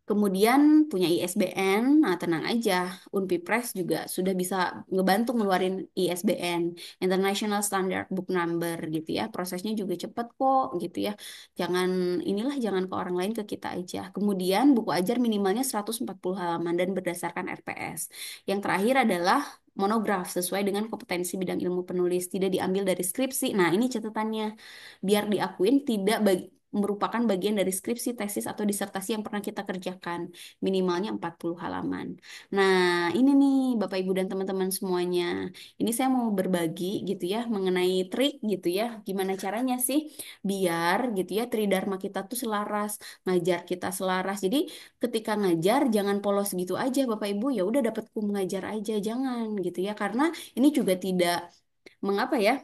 B: Kemudian punya ISBN, nah tenang aja, Unpipres juga sudah bisa ngebantu ngeluarin ISBN, International Standard Book Number gitu ya. Prosesnya juga cepet kok gitu ya. Jangan jangan ke orang lain, ke kita aja. Kemudian buku ajar minimalnya 140 halaman dan berdasarkan RPS. Yang terakhir adalah monograf sesuai dengan kompetensi bidang ilmu penulis, tidak diambil dari skripsi. Nah, ini catatannya. Biar diakuin tidak merupakan bagian dari skripsi, tesis, atau disertasi yang pernah kita kerjakan. Minimalnya 40 halaman. Nah, ini nih Bapak Ibu dan teman-teman semuanya. Ini saya mau berbagi gitu ya mengenai trik gitu ya. Gimana caranya sih biar gitu ya tridharma kita tuh selaras, ngajar kita selaras. Jadi ketika ngajar jangan polos gitu aja Bapak Ibu, ya udah dapat ngajar aja, jangan gitu ya. Karena ini juga tidak mengapa ya,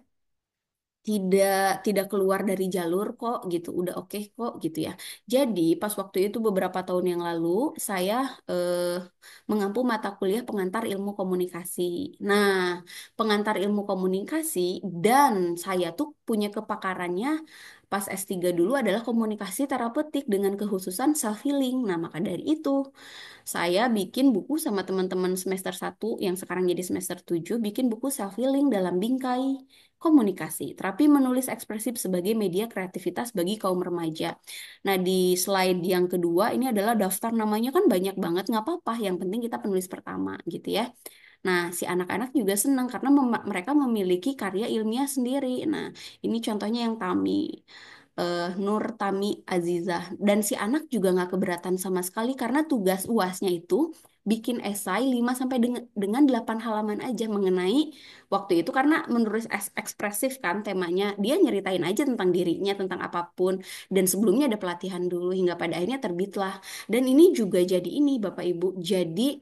B: tidak tidak keluar dari jalur kok gitu, udah oke kok gitu ya. Jadi pas waktu itu beberapa tahun yang lalu saya mengampu mata kuliah pengantar ilmu komunikasi. Nah, pengantar ilmu komunikasi, dan saya tuh punya kepakarannya pas S3 dulu adalah komunikasi terapeutik dengan kekhususan self healing. Nah, maka dari itu saya bikin buku sama teman-teman semester 1 yang sekarang jadi semester 7, bikin buku self healing dalam bingkai komunikasi, terapi menulis ekspresif sebagai media kreativitas bagi kaum remaja. Nah, di slide yang kedua ini adalah daftar namanya, kan banyak banget, nggak apa-apa, yang penting kita penulis pertama gitu ya. Nah, si anak-anak juga senang karena mereka memiliki karya ilmiah sendiri. Nah, ini contohnya yang Tami, Nur Tami Azizah. Dan si anak juga nggak keberatan sama sekali karena tugas UASnya itu bikin esai 5 sampai dengan 8 halaman aja mengenai waktu itu, karena menurut ekspresif kan temanya, dia nyeritain aja tentang dirinya, tentang apapun, dan sebelumnya ada pelatihan dulu hingga pada akhirnya terbitlah. Dan ini juga jadi ini Bapak Ibu, jadi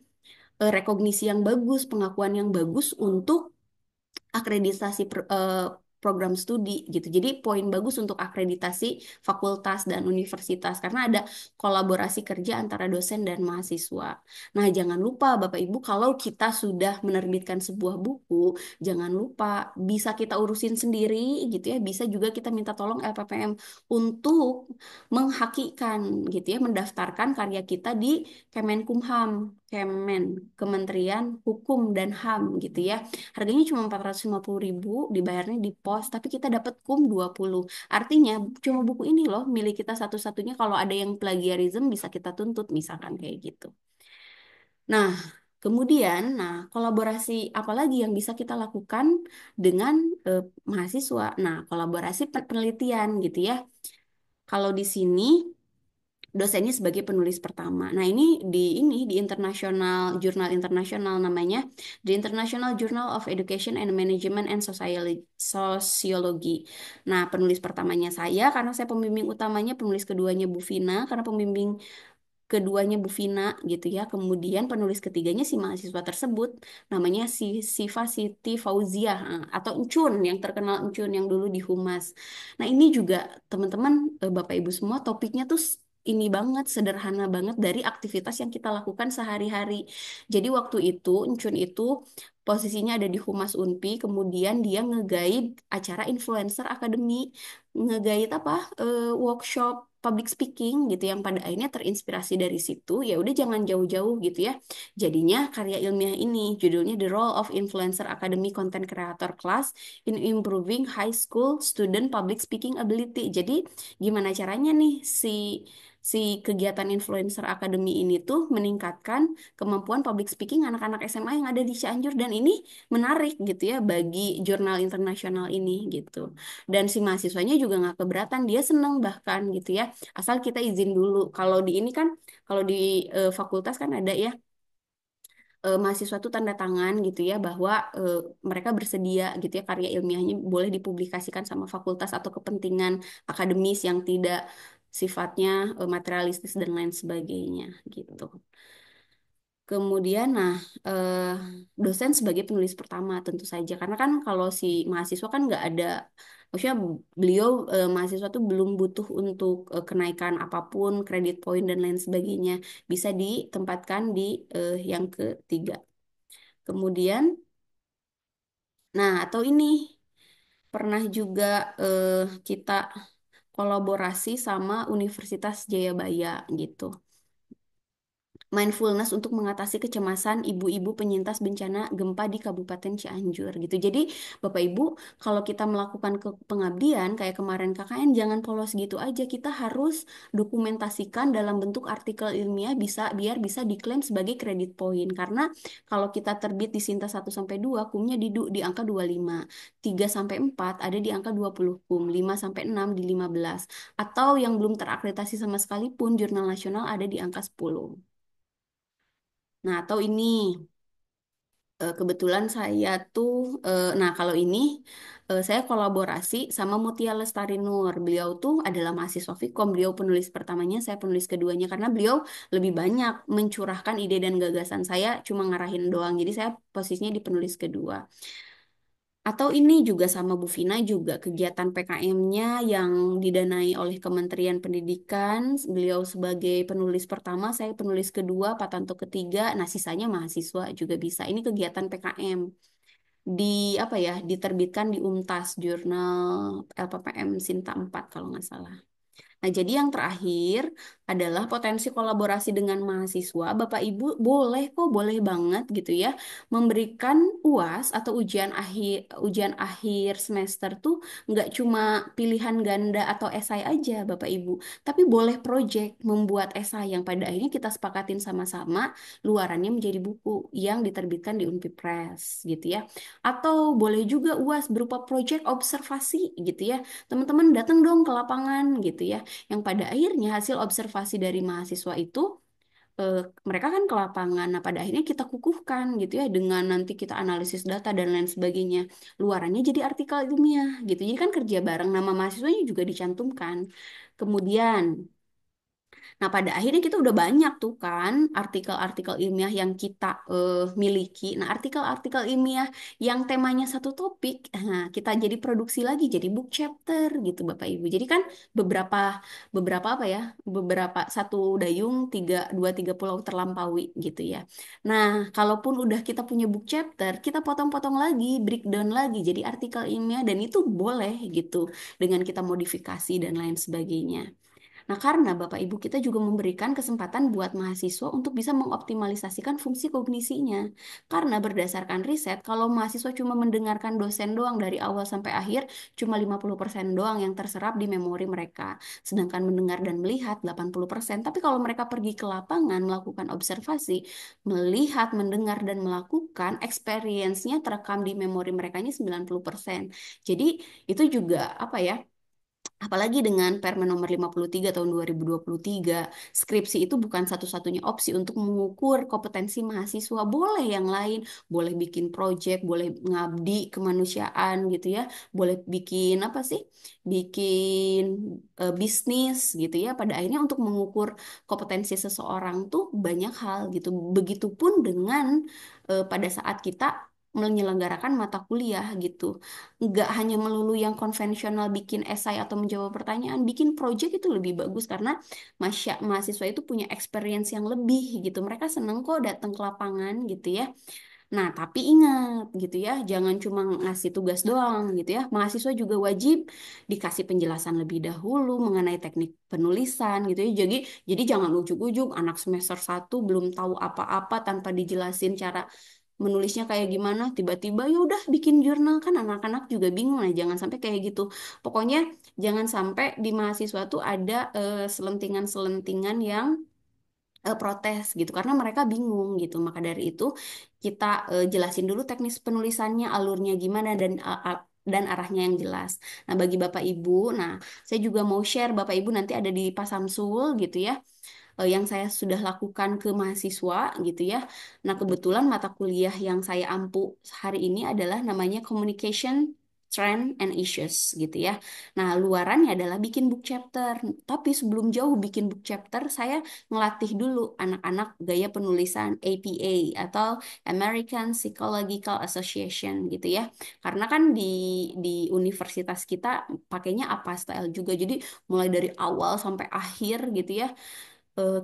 B: rekognisi yang bagus, pengakuan yang bagus untuk akreditasi program studi gitu. Jadi poin bagus untuk akreditasi fakultas dan universitas karena ada kolaborasi kerja antara dosen dan mahasiswa. Nah, jangan lupa Bapak Ibu, kalau kita sudah menerbitkan sebuah buku, jangan lupa bisa kita urusin sendiri gitu ya. Bisa juga kita minta tolong LPPM untuk menghakikan gitu ya, mendaftarkan karya kita di Kemenkumham, Kementerian Hukum dan HAM gitu ya. Harganya cuma 450.000, dibayarnya di pos, tapi kita dapat KUM 20. Artinya cuma buku ini loh milik kita satu-satunya, kalau ada yang plagiarism bisa kita tuntut misalkan kayak gitu. Nah, kemudian kolaborasi apa lagi yang bisa kita lakukan dengan mahasiswa? Nah, kolaborasi penelitian gitu ya. Kalau di sini dosennya sebagai penulis pertama. Nah, ini di internasional, jurnal internasional namanya The International Journal of Education and Management and Sociology. Nah, penulis pertamanya saya karena saya pembimbing utamanya, penulis keduanya Bu Vina karena pembimbing keduanya Bu Vina gitu ya. Kemudian penulis ketiganya si mahasiswa tersebut namanya si Siva Siti Fauziah, atau Encun, yang terkenal Encun yang dulu di Humas. Nah, ini juga teman-teman, Bapak Ibu semua, topiknya tuh ini banget, sederhana banget dari aktivitas yang kita lakukan sehari-hari. Jadi waktu itu Encun itu posisinya ada di Humas Unpi, kemudian dia ngegaid acara Influencer Academy, ngegaid apa, workshop public speaking gitu, yang pada akhirnya terinspirasi dari situ. Ya udah, jangan jauh-jauh gitu ya, jadinya karya ilmiah ini judulnya The Role of Influencer Academy Content Creator Class in Improving High School Student Public Speaking Ability. Jadi gimana caranya nih si si kegiatan Influencer Academy ini tuh meningkatkan kemampuan public speaking anak-anak SMA yang ada di Cianjur, dan ini menarik gitu ya bagi jurnal internasional ini gitu. Dan si mahasiswanya juga nggak keberatan, dia seneng bahkan gitu ya, asal kita izin dulu. Kalau di ini kan, kalau di fakultas kan ada ya, mahasiswa tuh tanda tangan gitu ya bahwa mereka bersedia gitu ya karya ilmiahnya boleh dipublikasikan sama fakultas atau kepentingan akademis yang tidak sifatnya materialistis dan lain sebagainya gitu. Kemudian, nah, eh, dosen sebagai penulis pertama tentu saja, karena kan kalau si mahasiswa kan nggak ada, maksudnya beliau mahasiswa tuh belum butuh untuk kenaikan apapun, kredit poin dan lain sebagainya, bisa ditempatkan di yang ketiga. Kemudian, nah atau ini pernah juga kita kolaborasi sama Universitas Jayabaya gitu. Mindfulness untuk mengatasi kecemasan ibu-ibu penyintas bencana gempa di Kabupaten Cianjur gitu. Jadi Bapak Ibu, kalau kita melakukan pengabdian kayak kemarin KKN jangan polos gitu aja. Kita harus dokumentasikan dalam bentuk artikel ilmiah biar bisa diklaim sebagai kredit poin. Karena kalau kita terbit di Sinta 1 sampai 2, kumnya di angka 25, 3 sampai 4 ada di angka 20 kum, 5 sampai 6 di 15, atau yang belum terakreditasi sama sekalipun jurnal nasional ada di angka 10. Nah, atau ini kebetulan saya tuh, nah kalau ini saya kolaborasi sama Mutia Lestari Nur. Beliau tuh adalah mahasiswa Vkom, beliau penulis pertamanya, saya penulis keduanya karena beliau lebih banyak mencurahkan ide dan gagasan. Saya cuma ngarahin doang, jadi saya posisinya di penulis kedua. Atau ini juga sama Bu Vina juga kegiatan PKM-nya yang didanai oleh Kementerian Pendidikan. Beliau sebagai penulis pertama, saya penulis kedua, Pak Tanto ketiga. Nah, sisanya mahasiswa juga bisa. Ini kegiatan PKM di apa ya? Diterbitkan di UNTAS Jurnal LPPM Sinta 4 kalau nggak salah. Nah, jadi yang terakhir adalah potensi kolaborasi dengan mahasiswa. Bapak Ibu boleh kok, boleh banget gitu ya, memberikan UAS atau ujian akhir semester tuh nggak cuma pilihan ganda atau esai aja, Bapak Ibu, tapi boleh project membuat esai yang pada akhirnya kita sepakatin sama-sama, luarannya menjadi buku yang diterbitkan di Unpi Press gitu ya. Atau boleh juga UAS berupa project observasi gitu ya. Teman-teman datang dong ke lapangan gitu ya, yang pada akhirnya hasil observasi dari mahasiswa itu eh, mereka kan ke lapangan. Nah, pada akhirnya kita kukuhkan gitu ya dengan nanti kita analisis data dan lain sebagainya. Luarannya jadi artikel ilmiah gitu. Jadi kan kerja bareng, nama mahasiswanya juga dicantumkan. Kemudian nah, pada akhirnya kita udah banyak tuh kan artikel-artikel ilmiah yang kita miliki. Nah, artikel-artikel ilmiah yang temanya satu topik, nah, kita jadi produksi lagi jadi book chapter gitu Bapak Ibu. Jadi kan beberapa beberapa apa ya? Beberapa satu dayung dua tiga pulau terlampaui gitu ya. Nah, kalaupun udah kita punya book chapter, kita potong-potong lagi, breakdown lagi jadi artikel ilmiah dan itu boleh gitu dengan kita modifikasi dan lain sebagainya. Nah, karena Bapak Ibu kita juga memberikan kesempatan buat mahasiswa untuk bisa mengoptimalisasikan fungsi kognisinya. Karena berdasarkan riset, kalau mahasiswa cuma mendengarkan dosen doang dari awal sampai akhir, cuma 50% doang yang terserap di memori mereka. Sedangkan mendengar dan melihat 80%. Tapi kalau mereka pergi ke lapangan melakukan observasi, melihat, mendengar, dan melakukan, experience-nya terekam di memori mereka 90%. Jadi itu juga apa ya? Apalagi dengan Permen nomor 53 tahun 2023, skripsi itu bukan satu-satunya opsi untuk mengukur kompetensi mahasiswa. Boleh yang lain, boleh bikin project, boleh ngabdi kemanusiaan gitu ya, boleh bikin apa sih? Bikin bisnis gitu ya. Pada akhirnya untuk mengukur kompetensi seseorang tuh banyak hal gitu. Begitupun dengan pada saat kita menyelenggarakan mata kuliah gitu, nggak hanya melulu yang konvensional bikin esai atau menjawab pertanyaan, bikin project itu lebih bagus karena mahasiswa itu punya experience yang lebih gitu. Mereka seneng kok datang ke lapangan gitu ya. Nah, tapi ingat gitu ya, jangan cuma ngasih tugas doang gitu ya. Mahasiswa juga wajib dikasih penjelasan lebih dahulu mengenai teknik penulisan gitu ya. Jadi jangan ujuk-ujuk anak semester 1 belum tahu apa-apa tanpa dijelasin cara menulisnya kayak gimana, tiba-tiba ya udah bikin jurnal, kan anak-anak juga bingung. Nah, jangan sampai kayak gitu. Pokoknya jangan sampai di mahasiswa tuh ada selentingan-selentingan yang protes gitu karena mereka bingung gitu. Maka dari itu kita jelasin dulu teknis penulisannya, alurnya gimana dan arahnya yang jelas. Nah, bagi Bapak Ibu, nah saya juga mau share Bapak Ibu nanti ada di Pak Samsul gitu ya, yang saya sudah lakukan ke mahasiswa gitu ya. Nah, kebetulan mata kuliah yang saya ampu hari ini adalah namanya Communication Trend and Issues gitu ya. Nah, luarannya adalah bikin book chapter. Tapi sebelum jauh bikin book chapter, saya ngelatih dulu anak-anak gaya penulisan APA atau American Psychological Association gitu ya. Karena kan di universitas kita pakainya apa style juga. Jadi mulai dari awal sampai akhir gitu ya,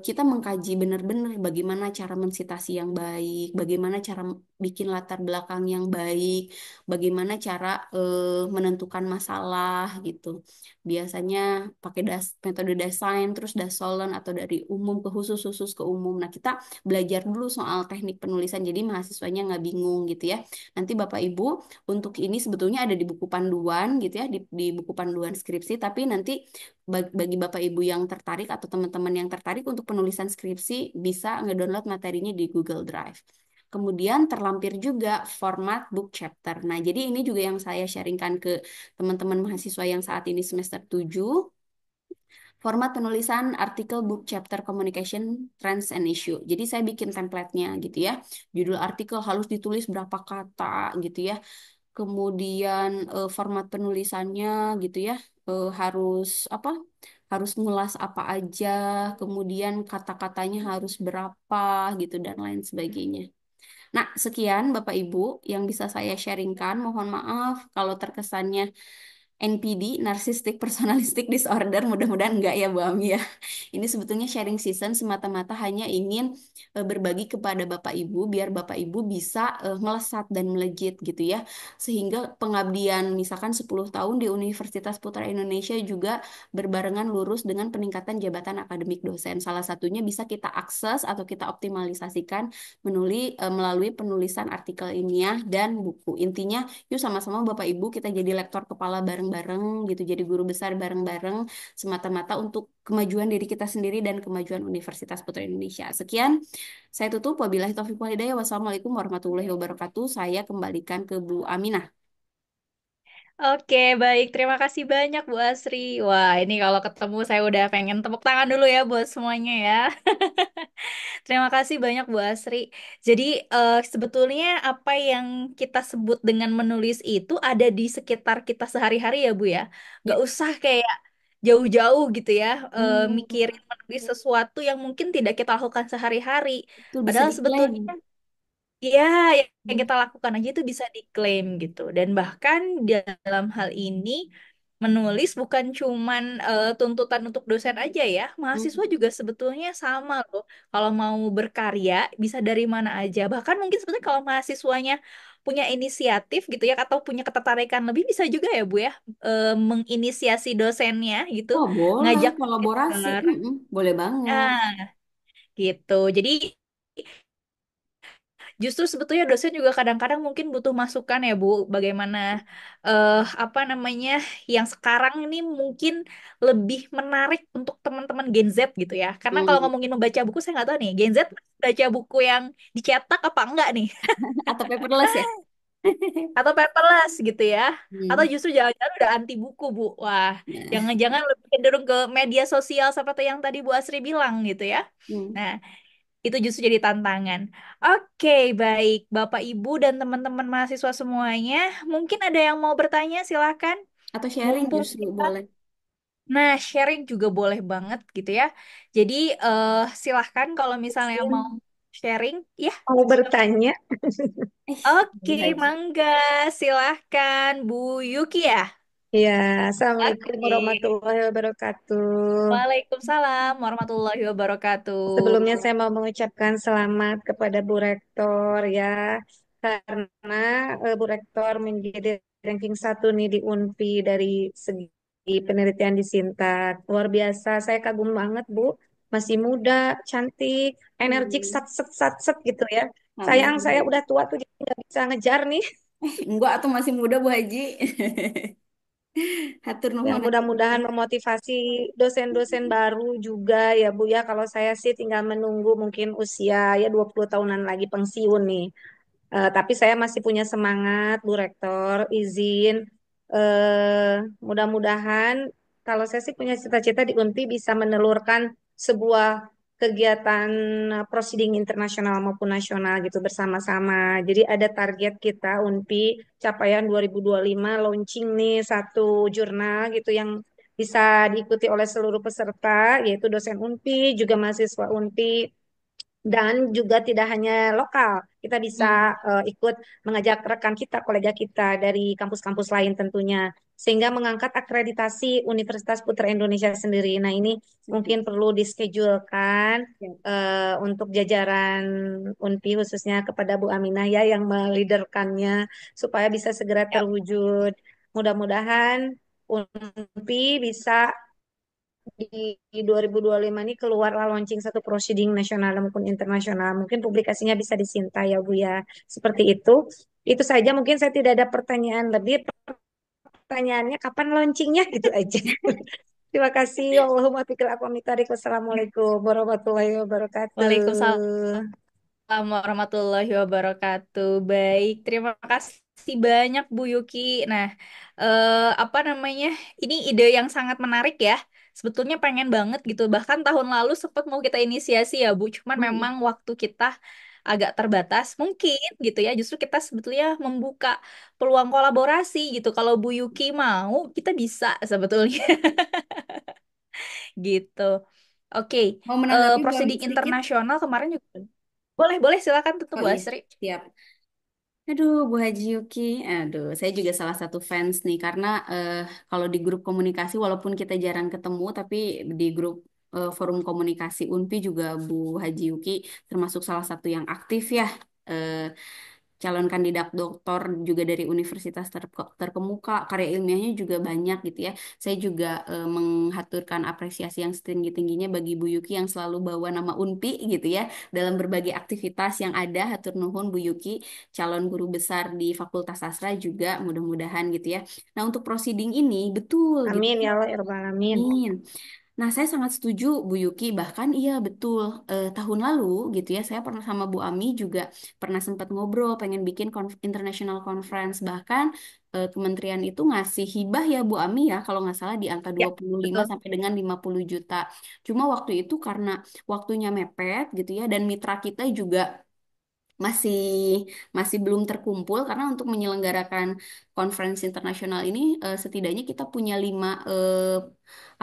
B: kita mengkaji benar-benar bagaimana cara mensitasi yang baik, bagaimana cara bikin latar belakang yang baik, bagaimana cara menentukan masalah gitu. Biasanya pakai metode desain, terus dasolen atau dari umum ke khusus, khusus ke umum. Nah, kita belajar dulu soal teknik penulisan, jadi mahasiswanya nggak bingung gitu ya. Nanti Bapak Ibu, untuk ini sebetulnya ada di buku panduan gitu ya, di buku panduan skripsi, tapi nanti bagi Bapak Ibu yang tertarik atau teman-teman yang tertarik untuk penulisan skripsi bisa ngedownload materinya di Google Drive. Kemudian terlampir juga format book chapter. Nah, jadi ini juga yang saya sharingkan ke teman-teman mahasiswa yang saat ini semester 7. Format penulisan artikel book chapter communication trends and issue. Jadi saya bikin template-nya gitu ya. Judul artikel harus ditulis berapa kata gitu ya. Kemudian format penulisannya gitu ya, harus apa? Harus ngulas apa aja, kemudian kata-katanya harus berapa gitu dan lain sebagainya. Nah, sekian Bapak Ibu yang bisa saya sharingkan. Mohon maaf kalau terkesannya NPD, Narcissistic Personalistic Disorder. Mudah-mudahan enggak ya Bu Ami ya. Ini sebetulnya sharing season semata-mata hanya ingin berbagi kepada Bapak Ibu biar Bapak Ibu bisa melesat dan melejit gitu ya. Sehingga pengabdian misalkan 10 tahun di Universitas Putra Indonesia juga berbarengan lurus dengan peningkatan jabatan akademik dosen. Salah satunya bisa kita akses atau kita optimalisasikan melalui penulisan artikel ilmiah dan buku. Intinya, yuk sama-sama Bapak Ibu kita jadi lektor kepala bareng-bareng gitu, jadi guru besar bareng-bareng semata-mata untuk kemajuan diri kita sendiri dan kemajuan Universitas Putra Indonesia. Sekian, saya tutup. Wabillahi taufiq wal hidayah. Wassalamualaikum warahmatullahi wabarakatuh. Saya kembalikan ke Bu Aminah.
A: Oke, baik. Terima kasih banyak Bu Asri. Wah, ini kalau ketemu saya udah pengen tepuk tangan dulu ya buat semuanya ya. Terima kasih banyak Bu Asri. Jadi sebetulnya apa yang kita sebut dengan menulis itu ada di sekitar kita sehari-hari ya Bu ya.
B: Ya.
A: Gak usah kayak jauh-jauh gitu ya,
B: Hmm,
A: mikirin menulis sesuatu yang mungkin tidak kita lakukan sehari-hari.
B: itu bisa
A: Padahal
B: diklaim.
A: sebetulnya ya, yang
B: Hmm.
A: kita lakukan aja itu bisa diklaim gitu. Dan bahkan dalam hal ini menulis bukan cuman tuntutan untuk dosen aja ya. Mahasiswa
B: Hmm.
A: juga sebetulnya sama loh. Kalau mau berkarya bisa dari mana aja. Bahkan mungkin sebetulnya kalau mahasiswanya punya inisiatif gitu ya atau punya ketertarikan lebih bisa juga ya Bu ya, menginisiasi dosennya gitu,
B: Oh, boleh
A: ngajak tulis
B: kolaborasi.
A: bareng.
B: Boleh banget.
A: Nah, gitu. Jadi justru sebetulnya dosen juga kadang-kadang mungkin butuh masukan ya Bu, bagaimana apa namanya yang sekarang ini mungkin lebih menarik untuk teman-teman Gen Z gitu ya. Karena kalau
B: Hmm.
A: ngomongin membaca buku saya nggak tahu nih, Gen Z baca buku yang dicetak apa enggak nih?
B: Atau paperless ya?
A: Atau paperless gitu ya? Atau
B: Hmm.
A: justru jangan-jangan udah anti buku Bu? Wah,
B: Nah.
A: jangan-jangan lebih cenderung ke media sosial seperti yang tadi Bu Asri bilang gitu ya.
B: Hmm.
A: Nah, itu justru jadi tantangan. Oke, baik. Bapak, Ibu, dan teman-teman mahasiswa semuanya, mungkin ada yang mau bertanya, silakan.
B: Atau sharing
A: Mumpung
B: justru
A: kita,
B: boleh.
A: nah sharing juga boleh banget gitu ya. Jadi silahkan kalau misalnya mau
F: Izin,
A: sharing, ya.
F: mau bertanya.
A: Oke,
B: Boleh aja.
A: mangga, silahkan Bu Yuki ya.
F: Ya, Assalamualaikum
A: Oke.
F: warahmatullahi wabarakatuh.
A: Waalaikumsalam warahmatullahi
F: Sebelumnya
A: wabarakatuh.
F: saya mau mengucapkan selamat kepada Bu Rektor ya, karena Bu Rektor menjadi ranking satu nih di UNPI dari segi penelitian di Sintak. Luar biasa, saya kagum banget Bu. Masih muda, cantik, energik,
B: Hmm.
F: sat set sat set gitu ya. Sayang saya
B: Amin.
F: udah tua tuh jadi nggak bisa ngejar nih.
B: Enggak, atau masih muda Bu Haji. Hatur
F: Yang
B: nuhun atuh.
F: mudah-mudahan memotivasi dosen-dosen baru juga ya Bu ya. Kalau saya sih tinggal menunggu mungkin usia ya 20 tahunan lagi pensiun nih. Tapi saya masih punya semangat Bu Rektor, izin mudah-mudahan kalau saya sih punya cita-cita di UNPI bisa menelurkan sebuah kegiatan proceeding internasional maupun nasional gitu bersama-sama. Jadi ada target kita UNPI capaian 2025 launching nih satu jurnal gitu yang bisa diikuti oleh seluruh peserta, yaitu dosen UNPI, juga mahasiswa UNPI, dan juga tidak hanya lokal. Kita bisa
B: Hmm.
F: ikut mengajak rekan kita, kolega kita dari kampus-kampus lain tentunya, sehingga mengangkat akreditasi Universitas Putra Indonesia sendiri. Nah, ini mungkin perlu dischedule-kan untuk jajaran UNPI, khususnya kepada Bu Aminah ya yang meliderkannya, supaya bisa segera
A: Yap.
F: terwujud. Mudah-mudahan UNPI bisa di 2025 ini keluarlah launching satu proceeding nasional maupun internasional. Mungkin publikasinya bisa disinta ya Bu ya. Seperti itu. Itu saja, mungkin saya tidak ada pertanyaan lebih. Pertanyaannya kapan launchingnya gitu aja. Terima kasih. Allahumma fikir aku mitarik. Wassalamualaikum warahmatullahi
A: Waalaikumsalam
F: wabarakatuh.
A: warahmatullahi wabarakatuh. Baik, terima kasih banyak Bu Yuki. Nah, apa namanya? Ini ide yang sangat menarik ya. Sebetulnya pengen banget gitu. Bahkan tahun lalu sempat mau kita inisiasi ya Bu. Cuman
B: Hmm.
A: memang waktu kita agak terbatas. Mungkin gitu ya. Justru kita sebetulnya membuka peluang kolaborasi gitu. Kalau Bu Yuki mau, kita bisa sebetulnya gitu. Oke,
B: Mau menanggapi Bu Ami
A: proceeding
B: sedikit?
A: internasional kemarin juga. Boleh, boleh silakan tentu
B: Oh
A: Bu
B: iya,
A: Asri.
B: siap. Aduh, Bu Haji Yuki, aduh, saya juga salah satu fans nih karena kalau di grup komunikasi, walaupun kita jarang ketemu, tapi di grup forum komunikasi UNPI juga Bu Haji Yuki termasuk salah satu yang aktif ya. Eh, Calon kandidat doktor juga dari universitas terkemuka, karya ilmiahnya juga banyak gitu ya. Saya juga menghaturkan apresiasi yang setinggi-tingginya bagi Bu Yuki yang selalu bawa nama UNPI gitu ya dalam berbagai aktivitas yang ada. Hatur nuhun Bu Yuki, calon guru besar di Fakultas Sastra juga mudah-mudahan gitu ya. Nah, untuk proceeding ini betul gitu.
F: Amin ya Allah ya Rabbal Alamin.
B: Amin. Nah, saya sangat setuju Bu Yuki. Bahkan iya betul, tahun lalu gitu ya, saya pernah sama Bu Ami juga pernah sempat ngobrol pengen bikin international conference. Bahkan kementerian itu ngasih hibah ya Bu Ami ya, kalau nggak salah di angka
A: Ya,
B: 25
A: betul.
B: sampai dengan 50 juta. Cuma waktu itu karena waktunya mepet gitu ya, dan mitra kita juga masih masih belum terkumpul karena untuk menyelenggarakan konferensi internasional ini setidaknya kita punya 5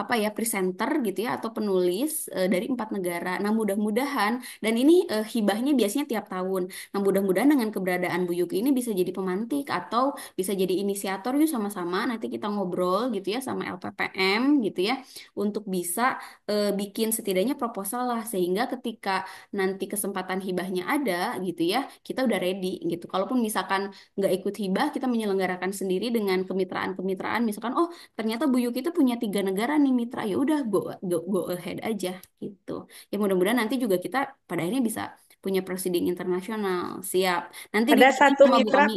B: apa ya presenter gitu ya atau penulis dari 4 negara. Nah, mudah-mudahan dan ini hibahnya biasanya tiap tahun. Nah, mudah-mudahan dengan keberadaan Bu Yuki ini bisa jadi pemantik atau bisa jadi inisiator yuk sama-sama nanti kita ngobrol gitu ya sama LPPM gitu ya untuk bisa bikin setidaknya proposal lah sehingga ketika nanti kesempatan hibahnya ada gitu ya, kita udah ready gitu. Kalaupun misalkan nggak ikut hibah, kita menyelenggarakan sendiri dengan kemitraan-kemitraan. Misalkan, oh ternyata Bu Yuki itu punya 3 negara nih mitra, ya udah go ahead aja gitu. Ya mudah-mudahan nanti juga kita pada akhirnya bisa punya proceeding internasional. Siap. Nanti
F: Ada
B: ditanya
F: satu
B: sama Bu
F: mitra
B: Ami.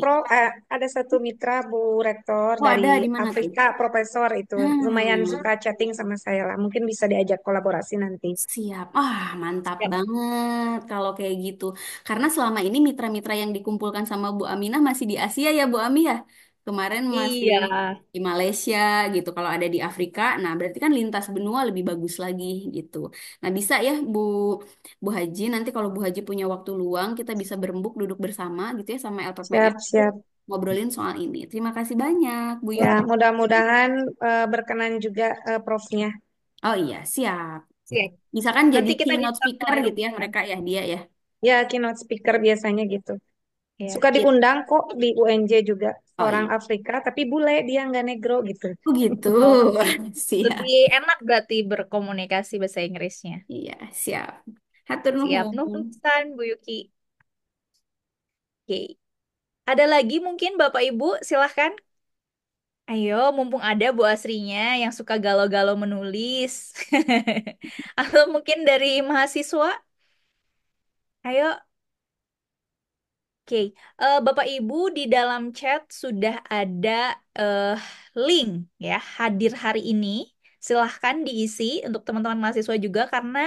F: ada satu mitra Bu Rektor
B: Oh
F: dari
B: ada di mana tuh?
F: Afrika, Profesor itu lumayan
B: Hmm.
F: suka chatting sama saya lah. Mungkin bisa diajak kolaborasi nanti.
B: Siap. Ah, mantap
A: Ya.
B: banget kalau kayak gitu. Karena selama ini mitra-mitra yang dikumpulkan sama Bu Aminah masih di Asia ya, Bu Ami ya. Kemarin masih
A: Iya.
B: di Malaysia gitu. Kalau ada di Afrika, nah berarti kan lintas benua lebih bagus lagi gitu. Nah, bisa ya Bu Haji nanti kalau Bu Haji punya waktu luang, kita bisa berembuk duduk bersama gitu ya sama LPPM
F: Siap, siap.
B: ngobrolin soal ini. Terima kasih banyak, Bu
F: Ya,
B: Yuki.
F: mudah-mudahan berkenan juga profnya.
B: Oh iya, siap.
A: Siap.
B: Misalkan jadi
A: Nanti kita
B: keynote
A: bisa
B: speaker
A: mulai
B: gitu ya
A: rujukan.
B: mereka ya dia ya.
F: Ya, keynote speaker biasanya gitu.
A: Ya.
F: Suka diundang kok di UNJ juga
B: Oh
F: orang
B: iya.
F: Afrika, tapi bule dia nggak negro gitu.
B: Oh gitu.
A: Oh,
B: Siap.
A: lebih enak berarti berkomunikasi bahasa Inggrisnya.
B: Iya, siap. Hatur
A: Siap.
B: nuhun.
A: Nuhun pisan, Bu Yuki. Oke. Ada lagi mungkin Bapak Ibu, silahkan. Ayo, mumpung ada Bu Asrinya yang suka galau-galau menulis. Atau mungkin dari mahasiswa. Ayo. Oke, Bapak Ibu di dalam chat sudah ada eh, link ya hadir hari ini. Silahkan diisi untuk teman-teman mahasiswa juga karena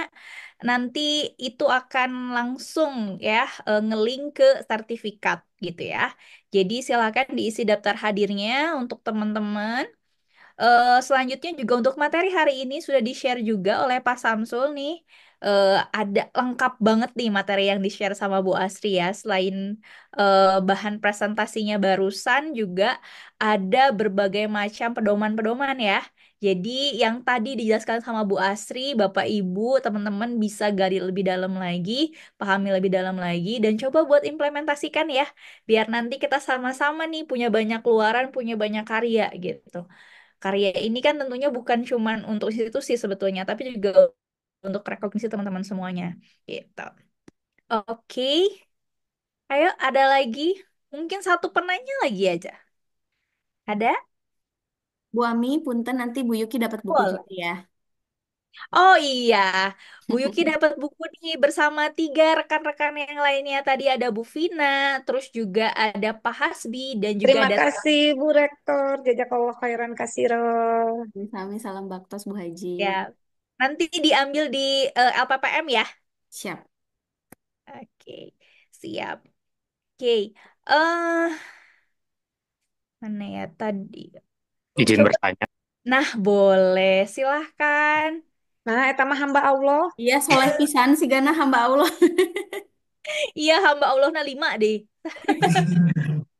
A: nanti itu akan langsung ya ngelink ke sertifikat gitu ya. Jadi silahkan diisi daftar hadirnya untuk teman-teman. Selanjutnya juga untuk materi hari ini sudah di-share juga oleh Pak Samsul nih. Ada lengkap banget nih materi yang di-share sama Bu Asri ya. Selain bahan presentasinya barusan juga ada berbagai macam pedoman-pedoman ya. Jadi yang tadi dijelaskan sama Bu Asri, Bapak Ibu, teman-teman bisa gali lebih dalam lagi, pahami lebih dalam lagi, dan coba buat implementasikan ya. Biar nanti kita sama-sama nih punya banyak keluaran, punya banyak karya gitu. Karya ini kan tentunya bukan cuman untuk institusi sebetulnya, tapi juga untuk rekognisi teman-teman semuanya. Gitu. Oke, ayo ada lagi. Mungkin satu penanya lagi aja. Ada?
B: Bu Ami, punten nanti Bu Yuki dapat buku
A: Boleh.
B: juga ya.
A: Oh iya, Bu Yuki dapat buku nih bersama tiga rekan-rekan yang lainnya. Tadi ada Bu Vina, terus juga ada Pak Hasbi, dan juga
F: Terima
A: ada
F: kasih Bu Rektor. Jazakallah khairan kasiroh.
B: Sami salam baktos Bu Haji.
A: ya. Nanti diambil di LPPM ya.
B: Siap.
A: Oke, siap. Oke, eh mana ya tadi?
G: Izin
A: Coba.
G: bertanya.
A: Nah, boleh. Silahkan.
F: Nah, eta mah hamba Allah.
B: Iya, soleh pisan si Gana hamba Allah.
A: Iya, hamba Allah na 5 deh.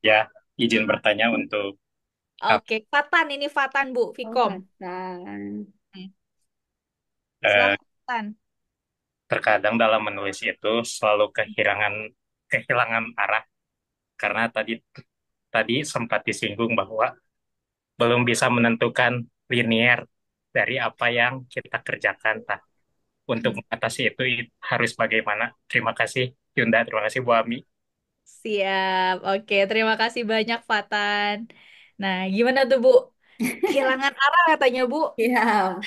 G: Ya, izin bertanya untuk
A: Oke, Fatan ini Fatan, Bu.
B: Oh,
A: Fikom.
B: Hasan.
A: Hmm,
G: eh,
A: Silahkan, Fatan.
G: terkadang dalam menulis itu selalu kehilangan kehilangan arah karena tadi tadi sempat disinggung bahwa belum bisa menentukan linear dari apa yang kita kerjakan. Nah, untuk
A: Hmm,
G: mengatasi itu harus bagaimana? Terima kasih Yunda, terima kasih Bu Ami.
A: Siap. Oke, terima kasih banyak, Fatan. Nah, gimana tuh, Bu? Kehilangan arah katanya, Bu.
B: Siap.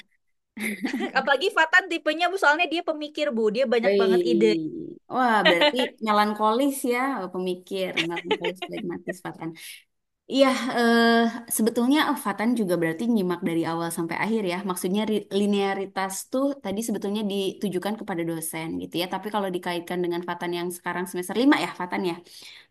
A: Apalagi Fatan tipenya, Bu, soalnya dia pemikir, Bu. Dia banyak banget ide.
B: Wih. Wah, berarti melankolis ya, pemikir, melankolis pragmatis, Fatan. Iya, sebetulnya Fatan juga berarti nyimak dari awal sampai akhir ya. Maksudnya linearitas tuh tadi sebetulnya ditujukan kepada dosen gitu ya. Tapi kalau dikaitkan dengan Fatan yang sekarang semester 5 ya, Fatan ya.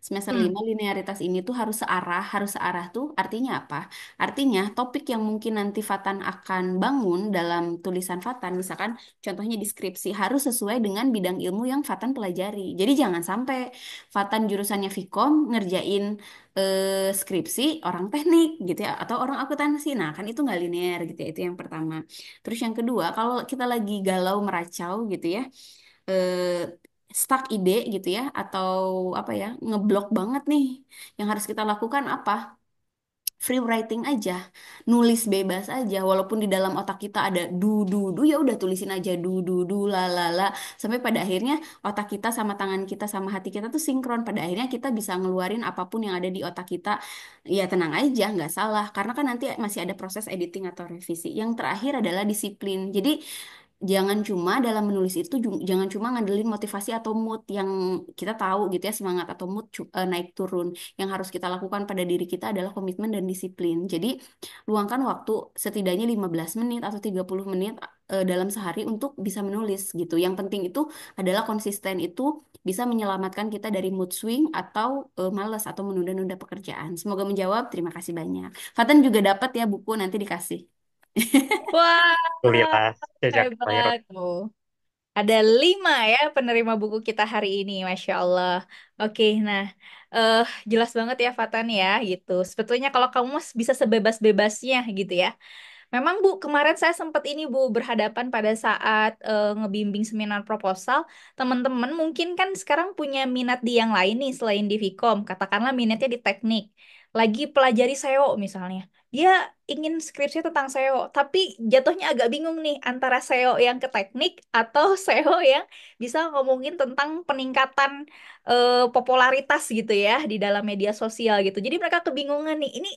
B: Semester
A: Hmm.
B: 5 linearitas ini tuh harus searah tuh artinya apa? Artinya topik yang mungkin nanti Fatan akan bangun dalam tulisan Fatan, misalkan contohnya di skripsi harus sesuai dengan bidang ilmu yang Fatan pelajari. Jadi jangan sampai Fatan jurusannya Vkom ngerjain skripsi orang teknik gitu ya atau orang akuntansi. Nah, kan itu nggak linear gitu ya. Itu yang pertama. Terus yang kedua, kalau kita lagi galau meracau gitu ya, stuck ide gitu ya atau apa ya, ngeblok banget nih. Yang harus kita lakukan apa? Free writing aja, nulis bebas aja, walaupun di dalam otak kita ada du ya udah tulisin aja du la la la sampai pada akhirnya otak kita sama tangan kita sama hati kita tuh sinkron. Pada akhirnya kita bisa ngeluarin apapun yang ada di otak kita. Ya tenang aja, nggak salah karena kan nanti masih ada proses editing atau revisi. Yang terakhir adalah disiplin. Jadi jangan cuma dalam menulis itu jangan cuma ngandelin motivasi atau mood yang kita tahu gitu ya, semangat atau mood naik turun. Yang harus kita lakukan pada diri kita adalah komitmen dan disiplin. Jadi luangkan waktu setidaknya 15 menit atau 30 menit dalam sehari untuk bisa menulis gitu. Yang penting itu adalah konsisten, itu bisa menyelamatkan kita dari mood swing atau malas atau menunda-nunda pekerjaan. Semoga menjawab. Terima kasih banyak. Fatan juga dapat ya buku, nanti dikasih.
A: Wah,
G: Alhamdulillah, jazakallah khairan.
A: hebat. Tuh. Ada 5 ya penerima buku kita hari ini, Masya Allah. Oke, nah, eh jelas banget ya Fatan ya, gitu. Sebetulnya kalau kamu bisa sebebas-bebasnya gitu ya. Memang Bu, kemarin saya sempat ini Bu berhadapan pada saat ngebimbing seminar proposal. Teman-teman mungkin kan sekarang punya minat di yang lain nih selain di Vkom. Katakanlah minatnya di teknik. Lagi pelajari SEO misalnya. Dia ingin skripsi tentang SEO, tapi jatuhnya agak bingung nih antara SEO yang ke teknik atau SEO yang bisa ngomongin tentang peningkatan popularitas gitu ya di dalam media sosial gitu. Jadi mereka kebingungan nih, ini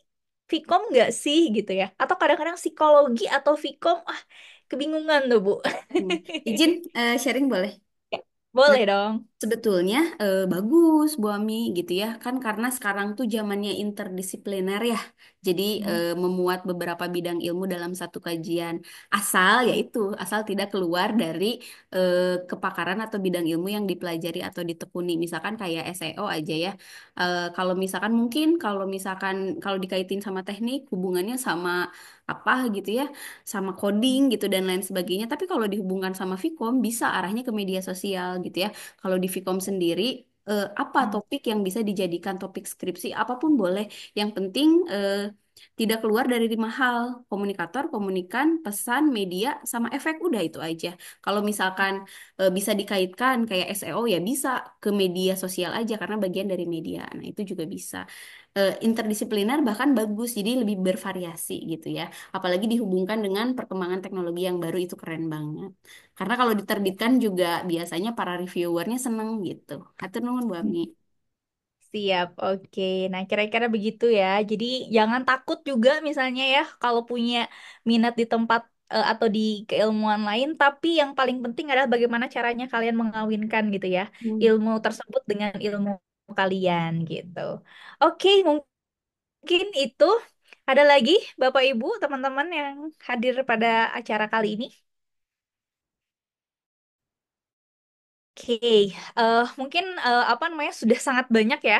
A: Vkom nggak sih gitu ya? Atau kadang-kadang psikologi atau Vkom, kebingungan tuh Bu.
B: Hmm. Izin sharing boleh? Nah,
A: Boleh dong.
B: sebetulnya bagus Bu Ami gitu ya kan karena sekarang tuh zamannya interdisipliner ya. Jadi memuat beberapa bidang ilmu dalam satu kajian asal yaitu asal tidak keluar dari kepakaran atau bidang ilmu yang dipelajari atau ditekuni. Misalkan kayak SEO aja ya. Kalau misalkan mungkin kalau dikaitin sama teknik hubungannya sama apa gitu ya, sama coding gitu dan lain sebagainya. Tapi kalau dihubungkan sama Vkom bisa arahnya ke media sosial gitu ya. Kalau di Vkom sendiri apa
A: Hmm.
B: topik yang bisa dijadikan topik skripsi apapun boleh. Yang penting tidak keluar dari 5 hal, komunikator, komunikan, pesan, media, sama efek, udah itu aja. Kalau misalkan bisa dikaitkan kayak SEO ya bisa ke media sosial aja karena bagian dari media. Nah itu juga bisa. Interdisipliner bahkan bagus, jadi lebih bervariasi gitu ya. Apalagi dihubungkan dengan perkembangan teknologi yang baru itu keren banget. Karena kalau diterbitkan juga biasanya para reviewernya seneng gitu. Hatur nuhun Bu Ami.
A: Siap, oke. Nah, kira-kira begitu ya. Jadi jangan takut juga misalnya ya kalau punya minat di tempat atau di keilmuan lain, tapi yang paling penting adalah bagaimana caranya kalian mengawinkan gitu ya
B: Hmm.
A: ilmu tersebut dengan ilmu kalian gitu. Oke, mungkin itu ada lagi Bapak Ibu, teman-teman yang hadir pada acara kali ini. Oke, mungkin apa namanya sudah sangat banyak ya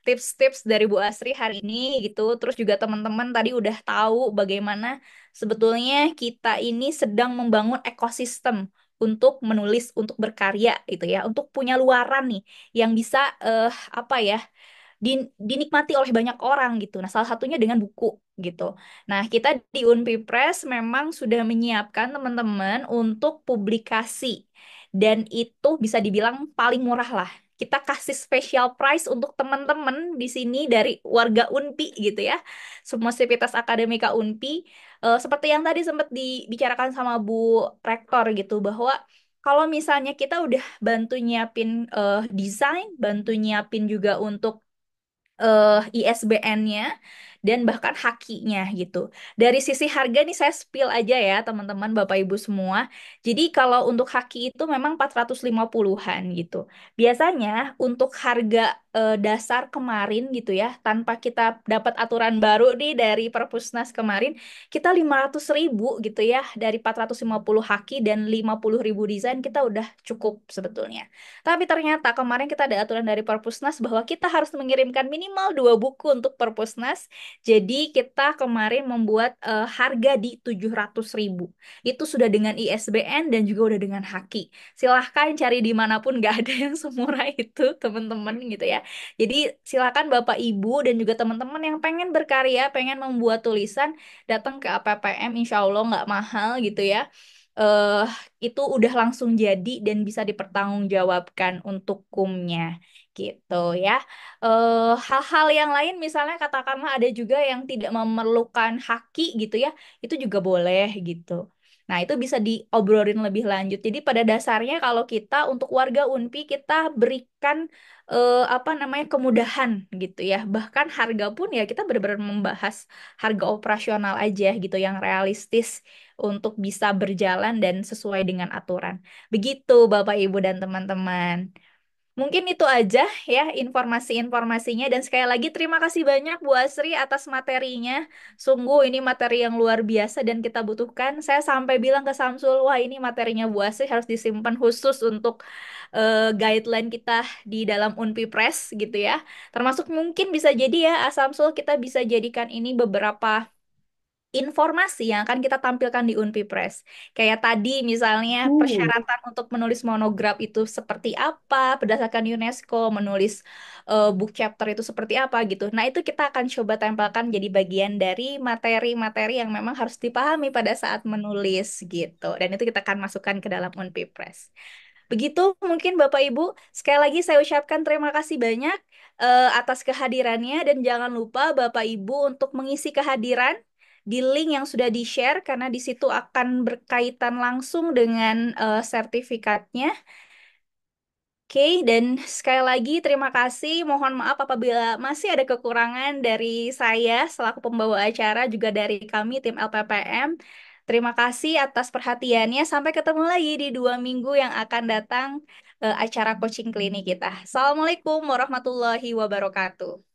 A: tips-tips dari Bu Asri hari ini gitu. Terus juga teman-teman tadi udah tahu bagaimana sebetulnya kita ini sedang membangun ekosistem untuk menulis, untuk berkarya gitu ya, untuk punya luaran nih yang bisa apa ya dinikmati oleh banyak orang gitu. Nah, salah satunya dengan buku gitu. Nah, kita di Unpi Press memang sudah menyiapkan teman-teman untuk publikasi dan itu bisa dibilang paling murah lah. Kita kasih special price untuk teman-teman di sini dari warga Unpi gitu ya. Semua Sivitas Akademika Unpi. Seperti yang tadi sempat dibicarakan sama Bu Rektor gitu bahwa kalau misalnya kita udah bantu nyiapin desain, bantu nyiapin juga untuk ISBN-nya dan bahkan hakinya gitu. Dari sisi harga nih saya spill aja ya teman-teman Bapak Ibu semua. Jadi kalau untuk haki itu memang 450-an gitu. Biasanya untuk harga dasar kemarin gitu ya, tanpa kita dapat aturan baru nih dari Perpusnas kemarin, kita 500.000 gitu ya dari 450 haki dan 50.000 desain kita udah cukup sebetulnya. Tapi ternyata kemarin kita ada aturan dari Perpusnas bahwa kita harus mengirimkan minimal 2 buku untuk Perpusnas. Jadi kita kemarin membuat harga di 700.000. Itu sudah dengan ISBN dan juga udah dengan Haki. Silahkan cari dimanapun nggak ada yang semurah itu teman-teman gitu ya. Jadi silahkan Bapak Ibu dan juga teman-teman yang pengen berkarya, pengen membuat tulisan, datang ke APPM insya Allah nggak mahal gitu ya. eh itu udah langsung jadi dan bisa dipertanggungjawabkan untuk kumnya gitu ya. Hal-hal yang lain misalnya katakanlah ada juga yang tidak memerlukan haki gitu ya, itu juga boleh gitu. Nah, itu bisa diobrolin lebih lanjut. Jadi pada dasarnya kalau kita untuk warga Unpi kita berikan apa namanya kemudahan gitu ya. Bahkan harga pun ya kita benar-benar membahas harga operasional aja gitu yang realistis untuk bisa berjalan dan sesuai dengan aturan. Begitu Bapak Ibu dan teman-teman. Mungkin itu aja ya informasi-informasinya dan sekali lagi terima kasih banyak Bu Asri atas materinya. Sungguh ini materi yang luar biasa dan kita butuhkan. Saya sampai bilang ke Samsul, wah ini materinya Bu Asri harus disimpan khusus untuk guideline kita di dalam Unpi Press gitu ya. Termasuk mungkin bisa jadi ya Samsul kita bisa jadikan ini beberapa informasi yang akan kita tampilkan di Unpi Press. Kayak tadi misalnya persyaratan untuk menulis monograf itu seperti apa, berdasarkan UNESCO, menulis book chapter itu seperti apa gitu. Nah, itu kita akan coba tempelkan jadi bagian dari materi-materi yang memang harus dipahami pada saat menulis gitu. Dan itu kita akan masukkan ke dalam Unpi Press. Begitu mungkin Bapak Ibu, sekali lagi saya ucapkan terima kasih banyak atas kehadirannya dan jangan lupa Bapak Ibu untuk mengisi kehadiran di link yang sudah di-share karena di situ akan berkaitan langsung dengan sertifikatnya. Oke, dan sekali lagi terima kasih. Mohon maaf apabila masih ada kekurangan dari saya selaku pembawa acara juga dari kami tim LPPM. Terima kasih atas perhatiannya. Sampai ketemu lagi di 2 minggu yang akan datang acara coaching klinik kita. Assalamualaikum warahmatullahi wabarakatuh.